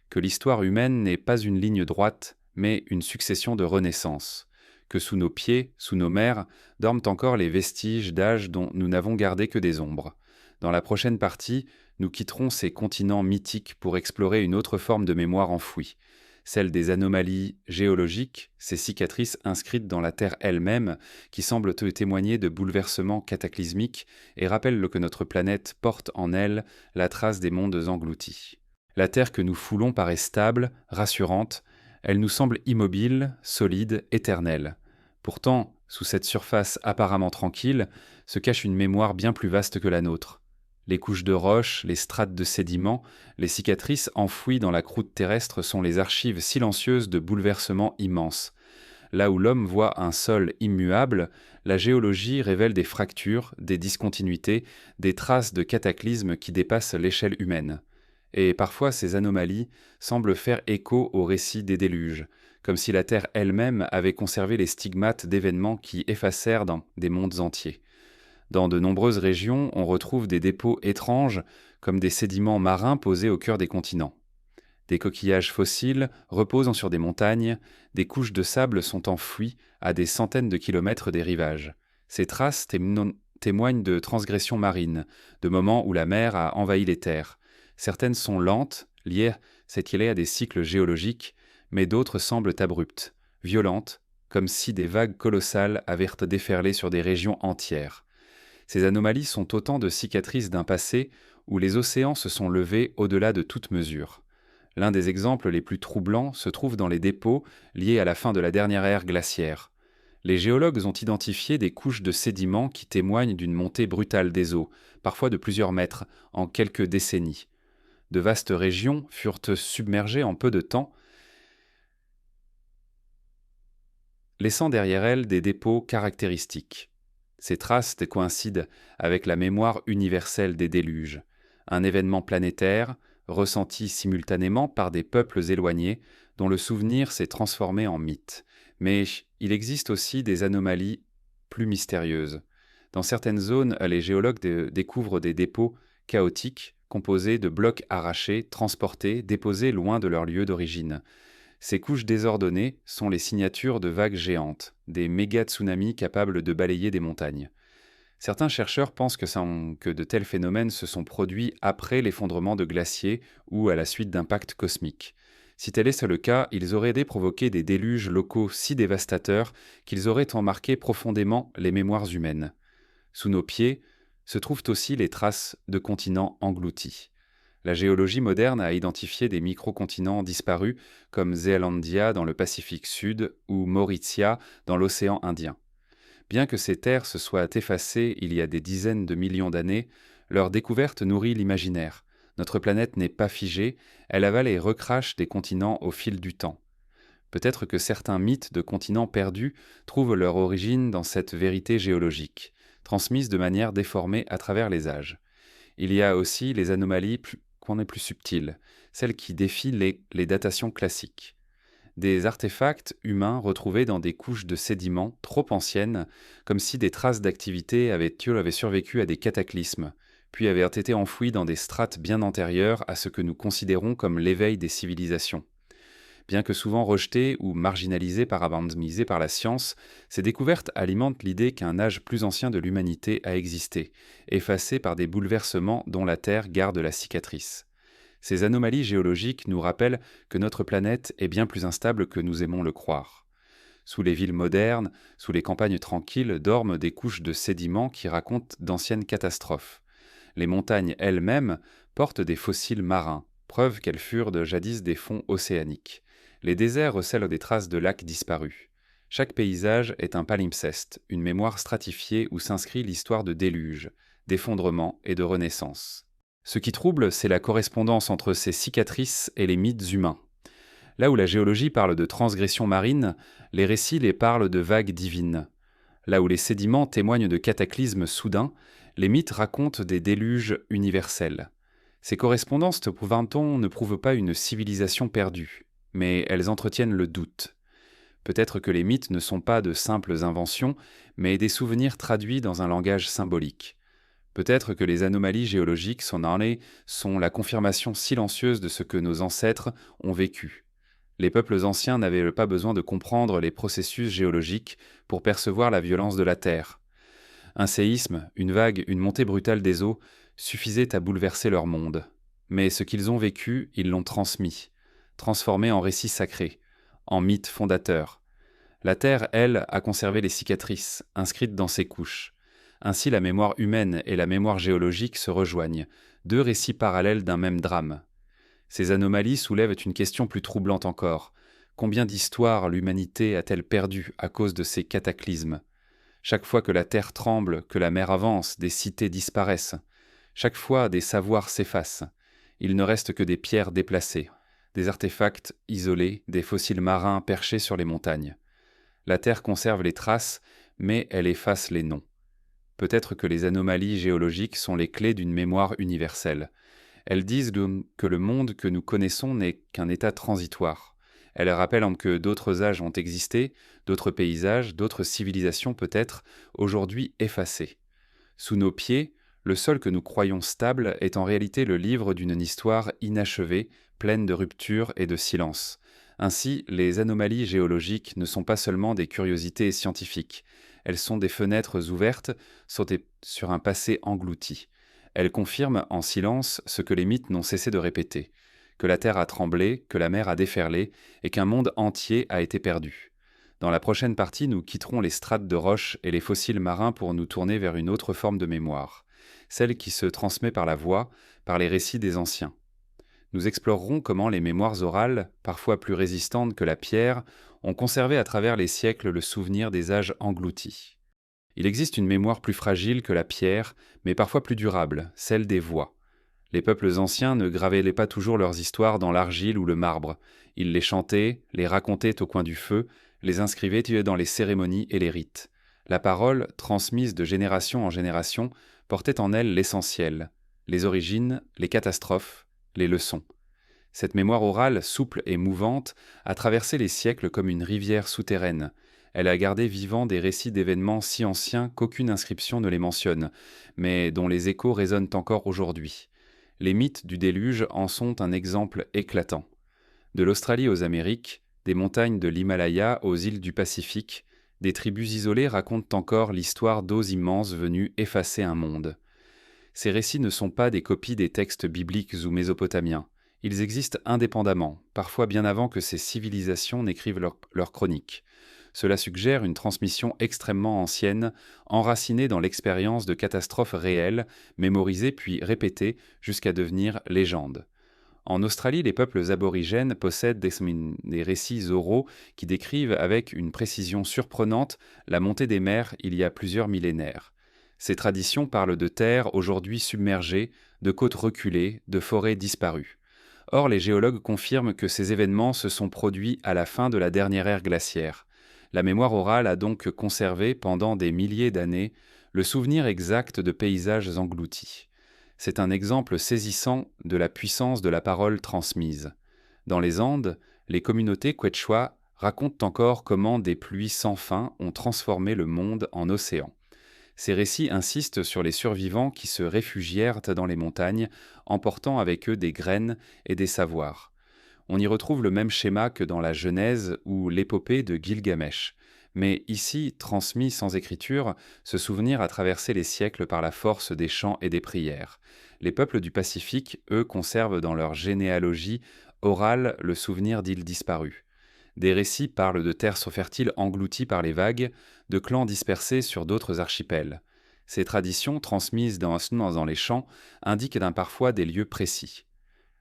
que l'histoire humaine n'est pas une ligne droite, mais une succession de renaissances, que sous nos pieds, sous nos mers, dorment encore les vestiges d'âges dont nous n'avons gardé que des ombres. Dans la prochaine partie, nous quitterons ces continents mythiques pour explorer une autre forme de mémoire enfouie, celle des anomalies géologiques, ces cicatrices inscrites dans la Terre elle-même, qui semblent témoigner de bouleversements cataclysmiques et rappellent que notre planète porte en elle la trace des mondes engloutis. La Terre que nous foulons paraît stable, rassurante, elle nous semble immobile, solide, éternelle. Pourtant, sous cette surface apparemment tranquille, se cache une mémoire bien plus vaste que la nôtre. Les couches de roches, les strates de sédiments, les cicatrices enfouies dans la croûte terrestre sont les archives silencieuses de bouleversements immenses. Là où l'homme voit un sol immuable, la géologie révèle des fractures, des discontinuités, des traces de cataclysmes qui dépassent l'échelle humaine. Et parfois ces anomalies semblent faire écho au récit des déluges, comme si la Terre elle-même avait conservé les stigmates d'événements qui effacèrent dans des mondes entiers. Dans de nombreuses régions, on retrouve des dépôts étranges, comme des sédiments marins posés au cœur des continents. Des coquillages fossiles reposant sur des montagnes, des couches de sable sont enfouies à des centaines de kilomètres des rivages. Ces traces témoignent de transgressions marines, de moments où la mer a envahi les terres. Certaines sont lentes, liées à des cycles géologiques, mais d'autres semblent abruptes, violentes, comme si des vagues colossales avaient déferlé sur des régions entières. Ces anomalies sont autant de cicatrices d'un passé où les océans se sont levés au-delà de toute mesure. L'un des exemples les plus troublants se trouve dans les dépôts liés à la fin de la dernière ère glaciaire. Les géologues ont identifié des couches de sédiments qui témoignent d'une montée brutale des eaux, parfois de plusieurs mètres, en quelques décennies. De vastes régions furent submergées en peu de temps, laissant derrière elles des dépôts caractéristiques. Ces traces coïncident avec la mémoire universelle des déluges, un événement planétaire ressenti simultanément par des peuples éloignés dont le souvenir s'est transformé en mythe. Mais il existe aussi des anomalies plus mystérieuses. Dans certaines zones, les géologues découvrent des dépôts chaotiques composés de blocs arrachés, transportés, déposés loin de leur lieu d'origine. Ces couches désordonnées sont les signatures de vagues géantes, des méga-tsunamis capables de balayer des montagnes. Certains chercheurs pensent que de tels phénomènes se sont produits après l'effondrement de glaciers ou à la suite d'impacts cosmiques. Si tel est le cas, ils auraient aidé provoquer des déluges locaux si dévastateurs qu'ils auraient emmarqué profondément les mémoires humaines. Sous nos pieds se trouvent aussi les traces de continents engloutis. La géologie moderne a identifié des micro-continents disparus comme Zealandia dans le Pacifique Sud ou Mauritia dans l'océan Indien. Bien que ces terres se soient effacées il y a des dizaines de millions d'années, leur découverte nourrit l'imaginaire. Notre planète n'est pas figée, elle avale et recrache des continents au fil du temps. Peut-être que certains mythes de continents perdus trouvent leur origine dans cette vérité géologique, transmise de manière déformée à travers les âges. Il y a aussi les anomalies plus subtiles, celles qui défient les datations classiques. Des artefacts humains retrouvés dans des couches de sédiments trop anciennes, comme si des traces d'activité avaient survécu à des cataclysmes, puis avaient été enfouis dans des strates bien antérieures à ce que nous considérons comme l'éveil des civilisations. Bien que souvent rejetées ou marginalisées par la science, ces découvertes alimentent l'idée qu'un âge plus ancien de l'humanité a existé, effacé par des bouleversements dont la Terre garde la cicatrice. Ces anomalies géologiques nous rappellent que notre planète est bien plus instable que nous aimons le croire. Sous les villes modernes, sous les campagnes tranquilles, dorment des couches de sédiments qui racontent d'anciennes catastrophes. Les montagnes elles-mêmes portent des fossiles marins, preuve qu'elles furent jadis des fonds océaniques. Les déserts recèlent des traces de lacs disparus. Chaque paysage est un palimpseste, une mémoire stratifiée où s'inscrit l'histoire de déluge, d'effondrement et de renaissance. Ce qui trouble, c'est la correspondance entre ces cicatrices et les mythes humains. Là où la géologie parle de transgressions marines, les récits les parlent de vagues divines. Là où les sédiments témoignent de cataclysmes soudains, les mythes racontent des déluges universels. Ces correspondances, prouvant-on, ne prouvent pas une civilisation perdue, mais elles entretiennent le doute. Peut-être que les mythes ne sont pas de simples inventions, mais des souvenirs traduits dans un langage symbolique. Peut-être que les anomalies géologiques sont la confirmation silencieuse de ce que nos ancêtres ont vécu. Les peuples anciens n'avaient pas besoin de comprendre les processus géologiques pour percevoir la violence de la Terre. Un séisme, une vague, une montée brutale des eaux suffisaient à bouleverser leur monde. Mais ce qu'ils ont vécu, ils l'ont transformé en récit sacré, en mythe fondateur. La Terre, elle, a conservé les cicatrices, inscrites dans ses couches. Ainsi, la mémoire humaine et la mémoire géologique se rejoignent, deux récits parallèles d'un même drame. Ces anomalies soulèvent une question plus troublante encore. Combien d'histoires l'humanité a-t-elle perdu à cause de ces cataclysmes ? Chaque fois que la terre tremble, que la mer avance, des cités disparaissent. Chaque fois, des savoirs s'effacent. Il ne reste que des pierres déplacées, des artefacts isolés, des fossiles marins perchés sur les montagnes. La terre conserve les traces, mais elle efface les noms. Peut-être que les anomalies géologiques sont les clés d'une mémoire universelle. Elles disent que le monde que nous connaissons n'est qu'un état transitoire. Elles rappellent que d'autres âges ont existé, d'autres paysages, d'autres civilisations peut-être, aujourd'hui effacées. Sous nos pieds, le sol que nous croyons stable est en réalité le livre d'une histoire inachevée, pleine de ruptures et de silence. Ainsi, les anomalies géologiques ne sont pas seulement des curiosités scientifiques. Elles sont des fenêtres ouvertes sur un passé englouti. Elles confirment en silence ce que les mythes n'ont cessé de répéter, que la terre a tremblé, que la mer a déferlé et qu'un monde entier a été perdu. Dans la prochaine partie, nous quitterons les strates de roches et les fossiles marins pour nous tourner vers une autre forme de mémoire, celle qui se transmet par la voix, par les récits des anciens. Nous explorerons comment les mémoires orales, parfois plus résistantes que la pierre, ont conservé à travers les siècles le souvenir des âges engloutis. Il existe une mémoire plus fragile que la pierre, mais parfois plus durable, celle des voix. Les peuples anciens ne gravaient pas toujours leurs histoires dans l'argile ou le marbre. Ils les chantaient, les racontaient au coin du feu, les inscrivaient dans les cérémonies et les rites. La parole, transmise de génération en génération, portait en elle l'essentiel, les origines, les catastrophes, les leçons. Cette mémoire orale, souple et mouvante, a traversé les siècles comme une rivière souterraine. Elle a gardé vivants des récits d'événements si anciens qu'aucune inscription ne les mentionne, mais dont les échos résonnent encore aujourd'hui. Les mythes du déluge en sont un exemple éclatant. De l'Australie aux Amériques, des montagnes de l'Himalaya aux îles du Pacifique, des tribus isolées racontent encore l'histoire d'eaux immenses venues effacer un monde. Ces récits ne sont pas des copies des textes bibliques ou mésopotamiens. Ils existent indépendamment, parfois bien avant que ces civilisations n'écrivent leurs chroniques. Cela suggère une transmission extrêmement ancienne, enracinée dans l'expérience de catastrophes réelles, mémorisées puis répétées jusqu'à devenir légendes. En Australie, les peuples aborigènes possèdent des récits oraux qui décrivent avec une précision surprenante la montée des mers il y a plusieurs millénaires. Ces traditions parlent de terres aujourd'hui submergées, de côtes reculées, de forêts disparues. Or, les géologues confirment que ces événements se sont produits à la fin de la dernière ère glaciaire. La mémoire orale a donc conservé, pendant des milliers d'années, le souvenir exact de paysages engloutis. C'est un exemple saisissant de la puissance de la parole transmise. Dans les Andes, les communautés quechua racontent encore comment des pluies sans fin ont transformé le monde en océan. Ces récits insistent sur les survivants qui se réfugièrent dans les montagnes, emportant avec eux des graines et des savoirs. On y retrouve le même schéma que dans la Genèse ou l'épopée de Gilgamesh. Mais ici, transmis sans écriture, ce souvenir a traversé les siècles par la force des chants et des prières. Les peuples du Pacifique, eux, conservent dans leur généalogie orale le souvenir d'îles disparues. Des récits parlent de terres fertiles englouties par les vagues, de clans dispersés sur d'autres archipels. Ces traditions, transmises dans les chants, indiquent parfois des lieux précis.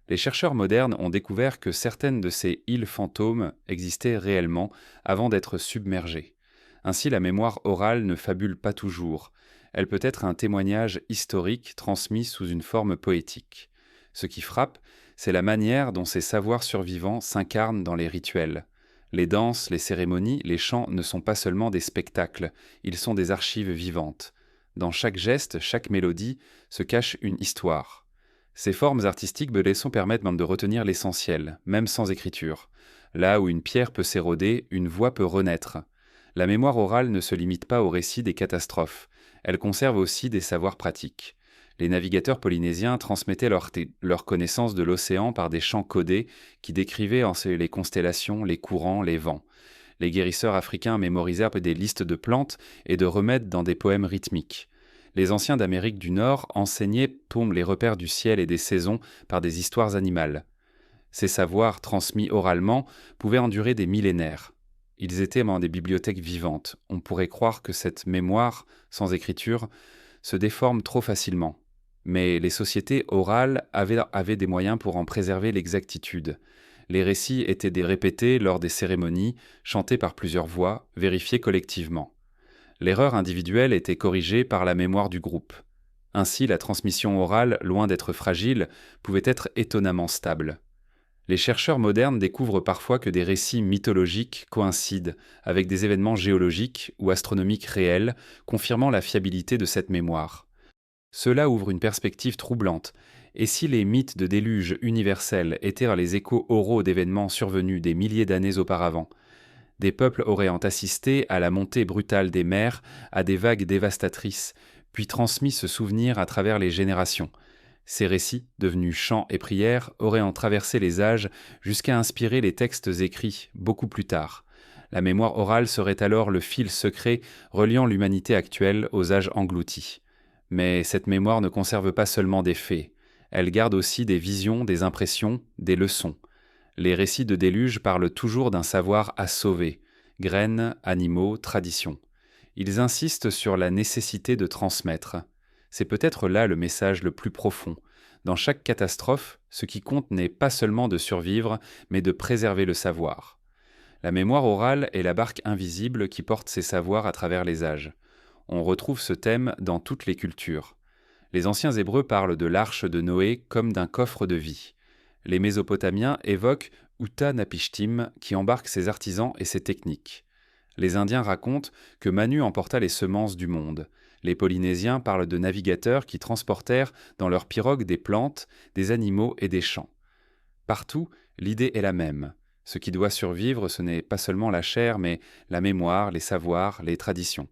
Les chercheurs modernes ont découvert que certaines de ces îles fantômes existaient réellement avant d'être submergées. Ainsi, la mémoire orale ne fabule pas toujours. Elle peut être un témoignage historique transmis sous une forme poétique. Ce qui frappe, c'est la manière dont ces savoirs survivants s'incarnent dans les rituels. Les danses, les cérémonies, les chants ne sont pas seulement des spectacles, ils sont des archives vivantes. Dans chaque geste, chaque mélodie, se cache une histoire. Ces formes artistiques Beléson permettent même de retenir l'essentiel, même sans écriture. Là où une pierre peut s'éroder, une voix peut renaître. La mémoire orale ne se limite pas au récit des catastrophes, elle conserve aussi des savoirs pratiques. Les navigateurs polynésiens transmettaient leur connaissance de l'océan par des chants codés qui décrivaient les constellations, les courants, les vents. Les guérisseurs africains mémorisèrent des listes de plantes et de remèdes dans des poèmes rythmiques. Les anciens d'Amérique du Nord enseignaient les repères du ciel et des saisons par des histoires animales. Ces savoirs, transmis oralement, pouvaient endurer des millénaires. Ils étaient dans des bibliothèques vivantes. On pourrait croire que cette mémoire, sans écriture, se déforme trop facilement. Mais les sociétés orales avaient des moyens pour en préserver l'exactitude. Les récits étaient répétés lors des cérémonies, chantés par plusieurs voix, vérifiés collectivement. L'erreur individuelle était corrigée par la mémoire du groupe. Ainsi, la transmission orale, loin d'être fragile, pouvait être étonnamment stable. Les chercheurs modernes découvrent parfois que des récits mythologiques coïncident avec des événements géologiques ou astronomiques réels, confirmant la fiabilité de cette mémoire. Cela ouvre une perspective troublante. Et si les mythes de déluge universels étaient les échos oraux d'événements survenus des milliers d'années auparavant? Des peuples auraient assisté à la montée brutale des mers, à des vagues dévastatrices, puis transmis ce souvenir à travers les générations. Ces récits, devenus chants et prières, auraient traversé les âges jusqu'à inspirer les textes écrits beaucoup plus tard. La mémoire orale serait alors le fil secret reliant l'humanité actuelle aux âges engloutis. Mais cette mémoire ne conserve pas seulement des faits, elle garde aussi des visions, des impressions, des leçons. Les récits de déluge parlent toujours d'un savoir à sauver, graines, animaux, traditions. Ils insistent sur la nécessité de transmettre. C'est peut-être là le message le plus profond. Dans chaque catastrophe, ce qui compte n'est pas seulement de survivre, mais de préserver le savoir. La mémoire orale est la barque invisible qui porte ces savoirs à travers les âges. On retrouve ce thème dans toutes les cultures. Les anciens Hébreux parlent de l'arche de Noé comme d'un coffre de vie. Les Mésopotamiens évoquent Uta-Napishtim qui embarque ses artisans et ses techniques. Les Indiens racontent que Manu emporta les semences du monde. Les Polynésiens parlent de navigateurs qui transportèrent dans leurs pirogues des plantes, des animaux et des champs. Partout, l'idée est la même. Ce qui doit survivre, ce n'est pas seulement la chair, mais la mémoire, les savoirs, les traditions.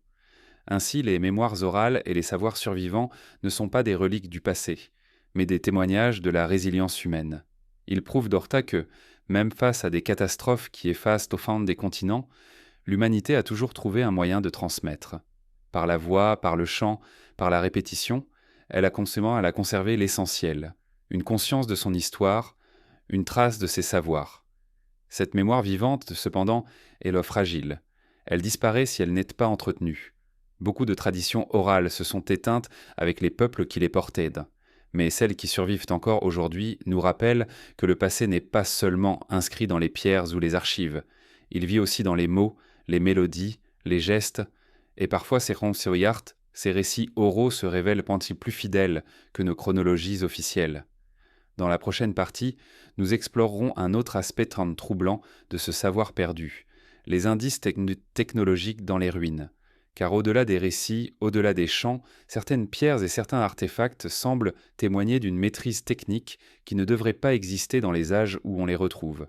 Ainsi, les mémoires orales et les savoirs survivants ne sont pas des reliques du passé, mais des témoignages de la résilience humaine. Ils prouvent d'Horta que, même face à des catastrophes qui effacent au fond des continents, l'humanité a toujours trouvé un moyen de transmettre. Par la voix, par le chant, par la répétition, elle a conservé l'essentiel, une conscience de son histoire, une trace de ses savoirs. Cette mémoire vivante, cependant, est fragile. Elle disparaît si elle n'est pas entretenue. Beaucoup de traditions orales se sont éteintes avec les peuples qui les portaient. Mais celles qui survivent encore aujourd'hui nous rappellent que le passé n'est pas seulement inscrit dans les pierres ou les archives. Il vit aussi dans les mots, les mélodies, les gestes, et parfois ces récits oraux se révèlent plus fidèles que nos chronologies officielles. Dans la prochaine partie, nous explorerons un autre aspect troublant de ce savoir perdu, les indices technologiques dans les ruines. Car au-delà des récits, au-delà des chants, certaines pierres et certains artefacts semblent témoigner d'une maîtrise technique qui ne devrait pas exister dans les âges où on les retrouve.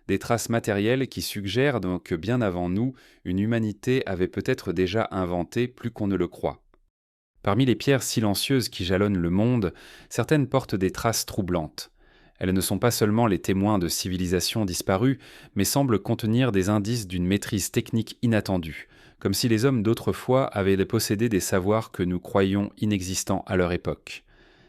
Des traces matérielles qui suggèrent donc que bien avant nous, une humanité avait peut-être déjà inventé plus qu'on ne le croit. Parmi les pierres silencieuses qui jalonnent le monde, certaines portent des traces troublantes. Elles ne sont pas seulement les témoins de civilisations disparues, mais semblent contenir des indices d'une maîtrise technique inattendue, comme si les hommes d'autrefois avaient possédé des savoirs que nous croyions inexistants à leur époque.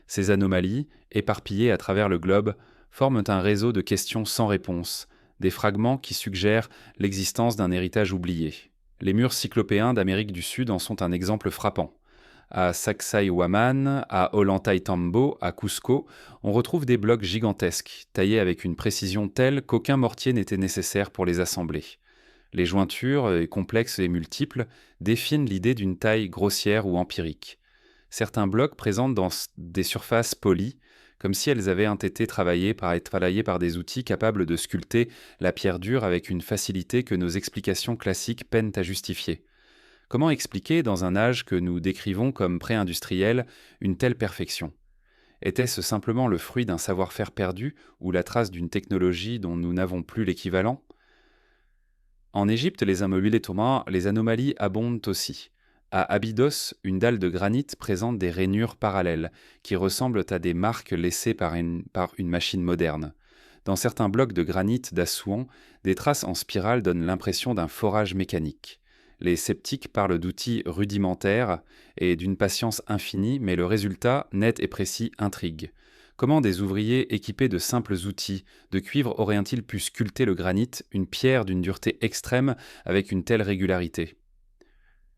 Ces anomalies, éparpillées à travers le globe, forment un réseau de questions sans réponse, des fragments qui suggèrent l'existence d'un héritage oublié. Les murs cyclopéens d'Amérique du Sud en sont un exemple frappant. À Sacsayhuaman, à Ollantaytambo, à Cusco, on retrouve des blocs gigantesques, taillés avec une précision telle qu'aucun mortier n'était nécessaire pour les assembler. Les jointures, complexes et multiples, définissent l'idée d'une taille grossière ou empirique. Certains blocs présentent des surfaces polies, comme si elles avaient été travaillées par des outils capables de sculpter la pierre dure avec une facilité que nos explications classiques peinent à justifier. Comment expliquer, dans un âge que nous décrivons comme pré-industriel, une telle perfection? Était-ce simplement le fruit d'un savoir-faire perdu ou la trace d'une technologie dont nous n'avons plus l'équivalent? En Égypte, les anomalies abondent aussi. À Abydos, une dalle de granit présente des rainures parallèles, qui ressemblent à des marques laissées par une machine moderne. Dans certains blocs de granit d'Assouan, des traces en spirale donnent l'impression d'un forage mécanique. Les sceptiques parlent d'outils rudimentaires et d'une patience infinie, mais le résultat, net et précis, intrigue. Comment des ouvriers équipés de simples outils de cuivre auraient-ils pu sculpter le granit, une pierre d'une dureté extrême, avec une telle régularité?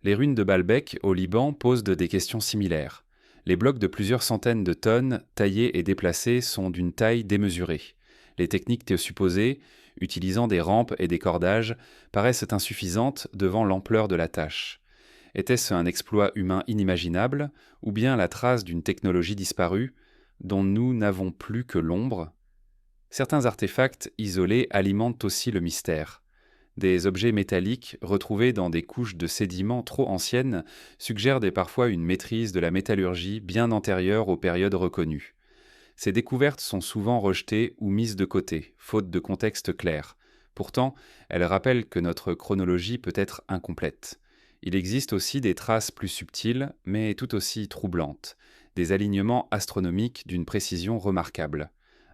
Les ruines de Baalbek, au Liban, posent des questions similaires. Les blocs de plusieurs centaines de tonnes, taillés et déplacés, sont d'une taille démesurée. Les techniques supposées, utilisant des rampes et des cordages, paraissent insuffisantes devant l'ampleur de la tâche. Était-ce un exploit humain inimaginable, ou bien la trace d'une technologie disparue, dont nous n'avons plus que l'ombre? Certains artefacts isolés alimentent aussi le mystère. Des objets métalliques retrouvés dans des couches de sédiments trop anciennes suggèrent parfois une maîtrise de la métallurgie bien antérieure aux périodes reconnues. Ces découvertes sont souvent rejetées ou mises de côté, faute de contexte clair. Pourtant, elles rappellent que notre chronologie peut être incomplète. Il existe aussi des traces plus subtiles, mais tout aussi troublantes, des alignements astronomiques d'une précision remarquable.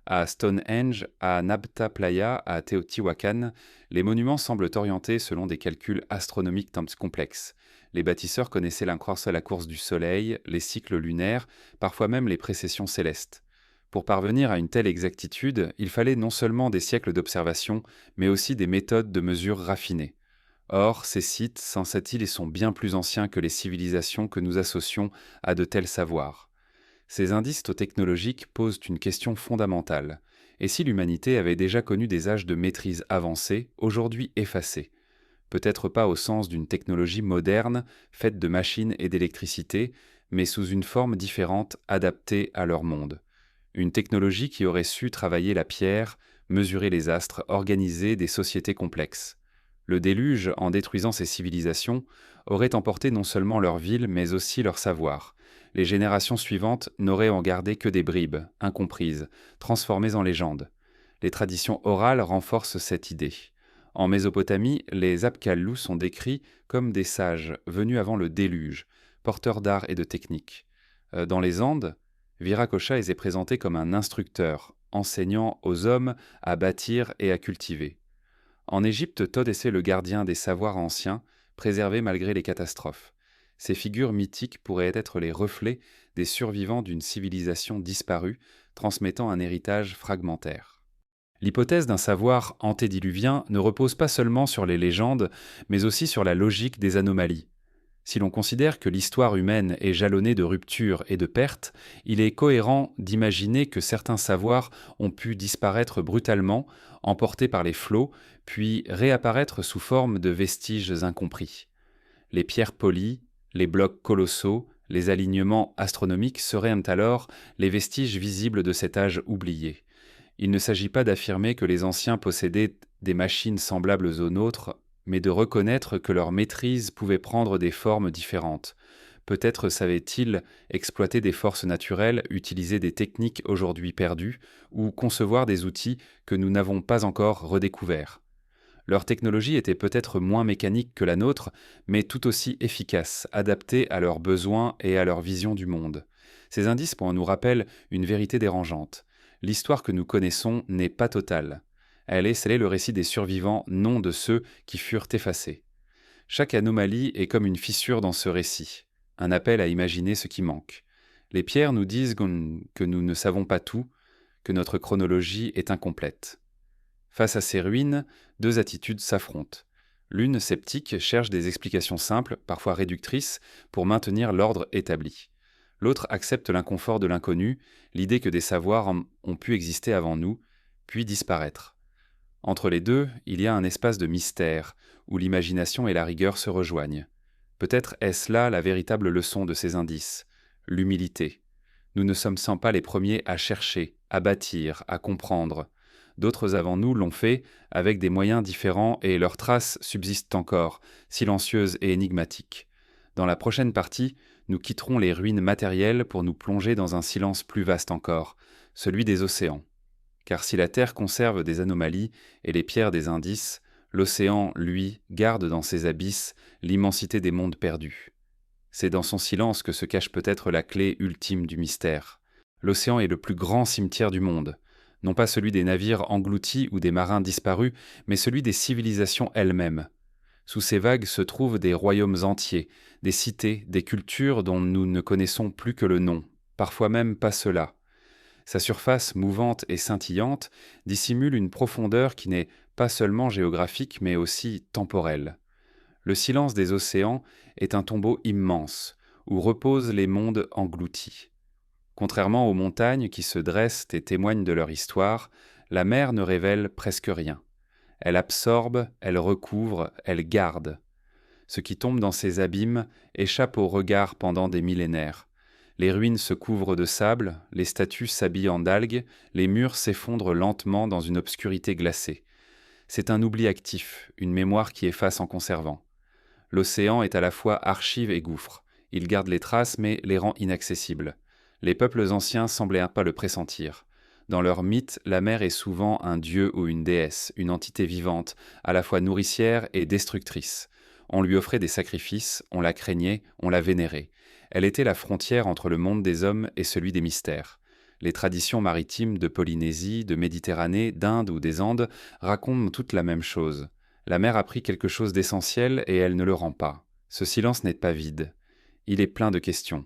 À Stonehenge, à Nabta Playa, à Teotihuacan, les monuments semblent orientés selon des calculs astronomiques complexes. Les bâtisseurs connaissaient la course du Soleil, les cycles lunaires, parfois même les précessions célestes. Pour parvenir à une telle exactitude, il fallait non seulement des siècles d'observation, mais aussi des méthodes de mesure raffinées. Or, ces sites, sensatiles, sont bien plus anciens que les civilisations que nous associons à de tels savoirs. Ces indices technologiques posent une question fondamentale. Et si l'humanité avait déjà connu des âges de maîtrise avancés, aujourd'hui effacés? Peut-être pas au sens d'une technologie moderne, faite de machines et d'électricité, mais sous une forme différente, adaptée à leur monde. Une technologie qui aurait su travailler la pierre, mesurer les astres, organiser des sociétés complexes. Le déluge, en détruisant ces civilisations, aurait emporté non seulement leurs villes, mais aussi leur savoir. Les générations suivantes n'auraient en gardé que des bribes, incomprises, transformées en légendes. Les traditions orales renforcent cette idée. En Mésopotamie, les Apkallous sont décrits comme des sages venus avant le déluge, porteurs d'art et de technique. Dans les Andes, Viracocha est présenté comme un instructeur, enseignant aux hommes à bâtir et à cultiver. En Égypte, Thoth est le gardien des savoirs anciens, préservés malgré les catastrophes. Ces figures mythiques pourraient être les reflets des survivants d'une civilisation disparue, transmettant un héritage fragmentaire. L'hypothèse d'un savoir antédiluvien ne repose pas seulement sur les légendes, mais aussi sur la logique des anomalies. Si l'on considère que l'histoire humaine est jalonnée de ruptures et de pertes, il est cohérent d'imaginer que certains savoirs ont pu disparaître brutalement, emportés par les flots, puis réapparaître sous forme de vestiges incompris. Les pierres polies, les blocs colossaux, les alignements astronomiques seraient alors les vestiges visibles de cet âge oublié. Il ne s'agit pas d'affirmer que les anciens possédaient des machines semblables aux nôtres, mais de reconnaître que leur maîtrise pouvait prendre des formes différentes. Peut-être savaient-ils exploiter des forces naturelles, utiliser des techniques aujourd'hui perdues, ou concevoir des outils que nous n'avons pas encore redécouverts. Leur technologie était peut-être moins mécanique que la nôtre, mais tout aussi efficace, adaptée à leurs besoins et à leur vision du monde. Ces indices nous rappellent une vérité dérangeante. l'histoire que nous connaissons n'est pas totale. Elle est scellée le récit des survivants, non de ceux qui furent effacés. Chaque anomalie est comme une fissure dans ce récit, un appel à imaginer ce qui manque. Les pierres nous disent que nous ne savons pas tout, que notre chronologie est incomplète. Face à ces ruines, deux attitudes s'affrontent. L'une, sceptique, cherche des explications simples, parfois réductrices, pour maintenir l'ordre établi. L'autre accepte l'inconfort de l'inconnu, l'idée que des savoirs ont pu exister avant nous, puis disparaître. Entre les deux, il y a un espace de mystère, où l'imagination et la rigueur se rejoignent. Peut-être est-ce là la véritable leçon de ces indices, l'humilité. Nous ne sommes sans pas les premiers à chercher, à bâtir, à comprendre. D'autres avant nous l'ont fait avec des moyens différents et leurs traces subsistent encore, silencieuses et énigmatiques. Dans la prochaine partie, nous quitterons les ruines matérielles pour nous plonger dans un silence plus vaste encore, celui des océans. Car si la Terre conserve des anomalies et les pierres des indices, l'océan, lui, garde dans ses abysses l'immensité des mondes perdus. C'est dans son silence que se cache peut-être la clé ultime du mystère. L'océan est le plus grand cimetière du monde, non pas celui des navires engloutis ou des marins disparus, mais celui des civilisations elles-mêmes. Sous ces vagues se trouvent des royaumes entiers, des cités, des cultures dont nous ne connaissons plus que le nom, parfois même pas cela. Sa surface mouvante et scintillante dissimule une profondeur qui n'est pas seulement géographique mais aussi temporelle. Le silence des océans est un tombeau immense, où reposent les mondes engloutis. Contrairement aux montagnes qui se dressent et témoignent de leur histoire, la mer ne révèle presque rien. Elle absorbe, elle recouvre, elle garde. Ce qui tombe dans ces abîmes échappe au regard pendant des millénaires. Les ruines se couvrent de sable, les statues s'habillent en algues, les murs s'effondrent lentement dans une obscurité glacée. C'est un oubli actif, une mémoire qui efface en conservant. L'océan est à la fois archive et gouffre. Il garde les traces mais les rend inaccessibles. Les peuples anciens semblaient pas le pressentir. Dans leurs mythes, la mer est souvent un dieu ou une déesse, une entité vivante, à la fois nourricière et destructrice. On lui offrait des sacrifices, on la craignait, on la vénérait. Elle était la frontière entre le monde des hommes et celui des mystères. Les traditions maritimes de Polynésie, de Méditerranée, d'Inde ou des Andes racontent toutes la même chose. La mer a pris quelque chose d'essentiel et elle ne le rend pas. Ce silence n'est pas vide. Il est plein de questions.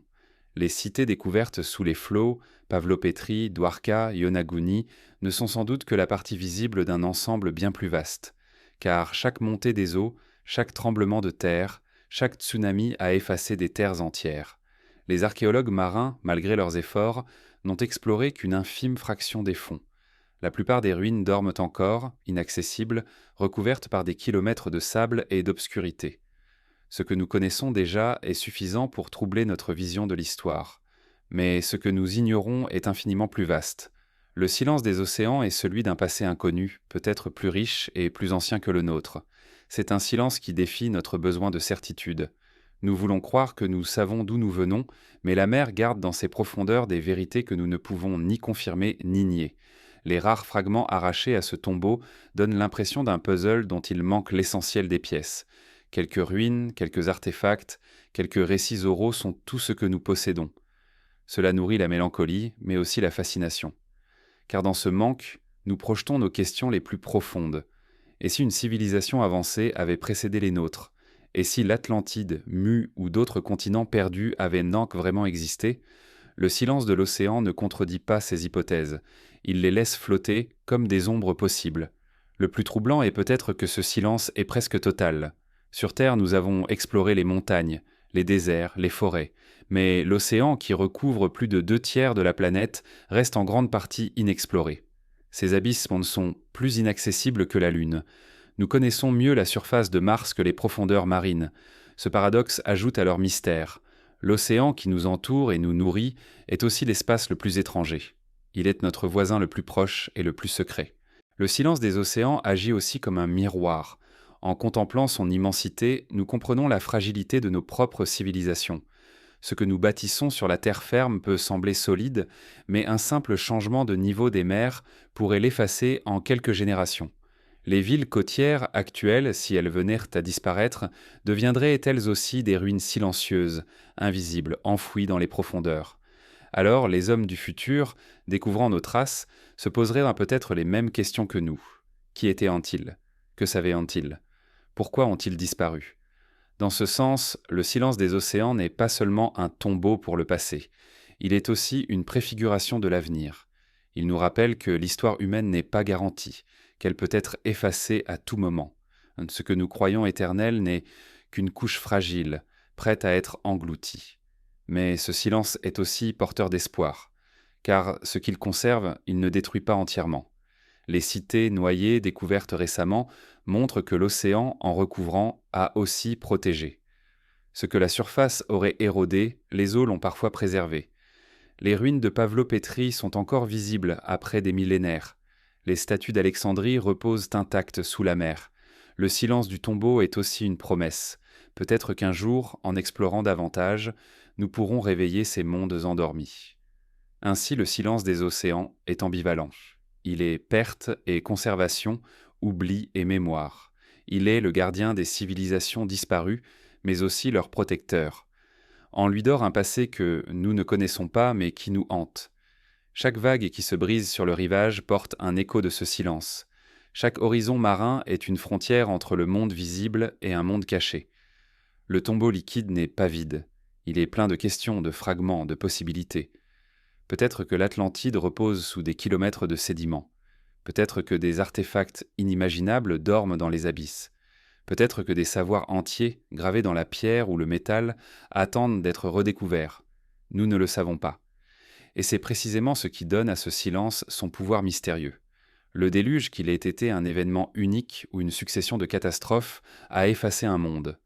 Les cités découvertes sous les flots, Pavlopétrie, Dwarka, Yonaguni, ne sont sans doute que la partie visible d'un ensemble bien plus vaste. Car chaque montée des eaux, chaque tremblement de terre, chaque tsunami a effacé des terres entières. Les archéologues marins, malgré leurs efforts, n'ont exploré qu'une infime fraction des fonds. La plupart des ruines dorment encore, inaccessibles, recouvertes par des kilomètres de sable et d'obscurité. Ce que nous connaissons déjà est suffisant pour troubler notre vision de l'histoire. Mais ce que nous ignorons est infiniment plus vaste. Le silence des océans est celui d'un passé inconnu, peut-être plus riche et plus ancien que le nôtre. C'est un silence qui défie notre besoin de certitude. Nous voulons croire que nous savons d'où nous venons, mais la mer garde dans ses profondeurs des vérités que nous ne pouvons ni confirmer ni nier. Les rares fragments arrachés à ce tombeau donnent l'impression d'un puzzle dont il manque l'essentiel des pièces. Quelques ruines, quelques artefacts, quelques récits oraux sont tout ce que nous possédons. Cela nourrit la mélancolie, mais aussi la fascination. Car dans ce manque, nous projetons nos questions les plus profondes. Et si une civilisation avancée avait précédé les nôtres? Et si l'Atlantide, Mu ou d'autres continents perdus avaient donc vraiment existé? Le silence de l'océan ne contredit pas ces hypothèses. Il les laisse flotter comme des ombres possibles. Le plus troublant est peut-être que ce silence est presque total. Sur Terre, nous avons exploré les montagnes, les déserts, les forêts, mais l'océan, qui recouvre plus de 2/3 de la planète, reste en grande partie inexploré. Ces abysses sont plus inaccessibles que la Lune. Nous connaissons mieux la surface de Mars que les profondeurs marines. Ce paradoxe ajoute à leur mystère. L'océan qui nous entoure et nous nourrit est aussi l'espace le plus étranger. Il est notre voisin le plus proche et le plus secret. Le silence des océans agit aussi comme un miroir. En contemplant son immensité, nous comprenons la fragilité de nos propres civilisations. Ce que nous bâtissons sur la terre ferme peut sembler solide, mais un simple changement de niveau des mers pourrait l'effacer en quelques générations. Les villes côtières actuelles, si elles venaient à disparaître, deviendraient elles aussi des ruines silencieuses, invisibles, enfouies dans les profondeurs. Alors les hommes du futur, découvrant nos traces, se poseraient peut-être les mêmes questions que nous. Qui étaient-ils? Que savaient-ils? Pourquoi ont-ils disparu? Dans ce sens, le silence des océans n'est pas seulement un tombeau pour le passé, il est aussi une préfiguration de l'avenir. Il nous rappelle que l'histoire humaine n'est pas garantie, qu'elle peut être effacée à tout moment. Ce que nous croyons éternel n'est qu'une couche fragile, prête à être engloutie. Mais ce silence est aussi porteur d'espoir, car ce qu'il conserve, il ne détruit pas entièrement. Les cités noyées découvertes récemment montrent que l'océan, en recouvrant, a aussi protégé. Ce que la surface aurait érodé, les eaux l'ont parfois préservé. Les ruines de Pavlo-Pétrie sont encore visibles après des millénaires. Les statues d'Alexandrie reposent intactes sous la mer. Le silence du tombeau est aussi une promesse. Peut-être qu'un jour, en explorant davantage, nous pourrons réveiller ces mondes endormis. Ainsi, le silence des océans est ambivalent. Il est perte et conservation, oubli et mémoire. Il est le gardien des civilisations disparues, mais aussi leur protecteur. En lui dort un passé que nous ne connaissons pas, mais qui nous hante. Chaque vague qui se brise sur le rivage porte un écho de ce silence. Chaque horizon marin est une frontière entre le monde visible et un monde caché. Le tombeau liquide n'est pas vide. Il est plein de questions, de fragments, de possibilités. Peut-être que l'Atlantide repose sous des kilomètres de sédiments. Peut-être que des artefacts inimaginables dorment dans les abysses. Peut-être que des savoirs entiers, gravés dans la pierre ou le métal, attendent d'être redécouverts. Nous ne le savons pas. Et c'est précisément ce qui donne à ce silence son pouvoir mystérieux. Le déluge, qu'il ait été un événement unique ou une succession de catastrophes, a effacé un monde.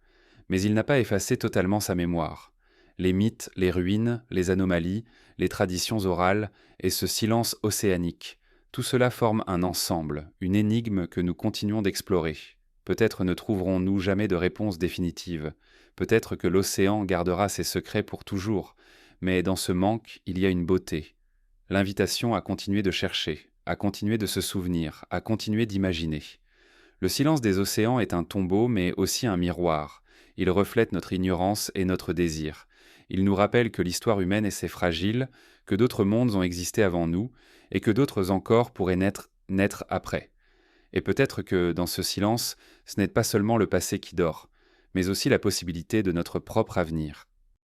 Mais il n'a pas effacé totalement sa mémoire. Les mythes, les ruines, les anomalies, les traditions orales et ce silence océanique, tout cela forme un ensemble, une énigme que nous continuons d'explorer. Peut-être ne trouverons-nous jamais de réponse définitive. Peut-être que l'océan gardera ses secrets pour toujours. Mais dans ce manque, il y a une beauté. L'invitation à continuer de chercher, à continuer de se souvenir, à continuer d'imaginer. Le silence des océans est un tombeau, mais aussi un miroir. Il reflète notre ignorance et notre désir. Il nous rappelle que l'histoire humaine est si fragile, que d'autres mondes ont existé avant nous, et que d'autres encore pourraient naître après. Et peut-être que, dans ce silence, ce n'est pas seulement le passé qui dort, mais aussi la possibilité de notre propre avenir.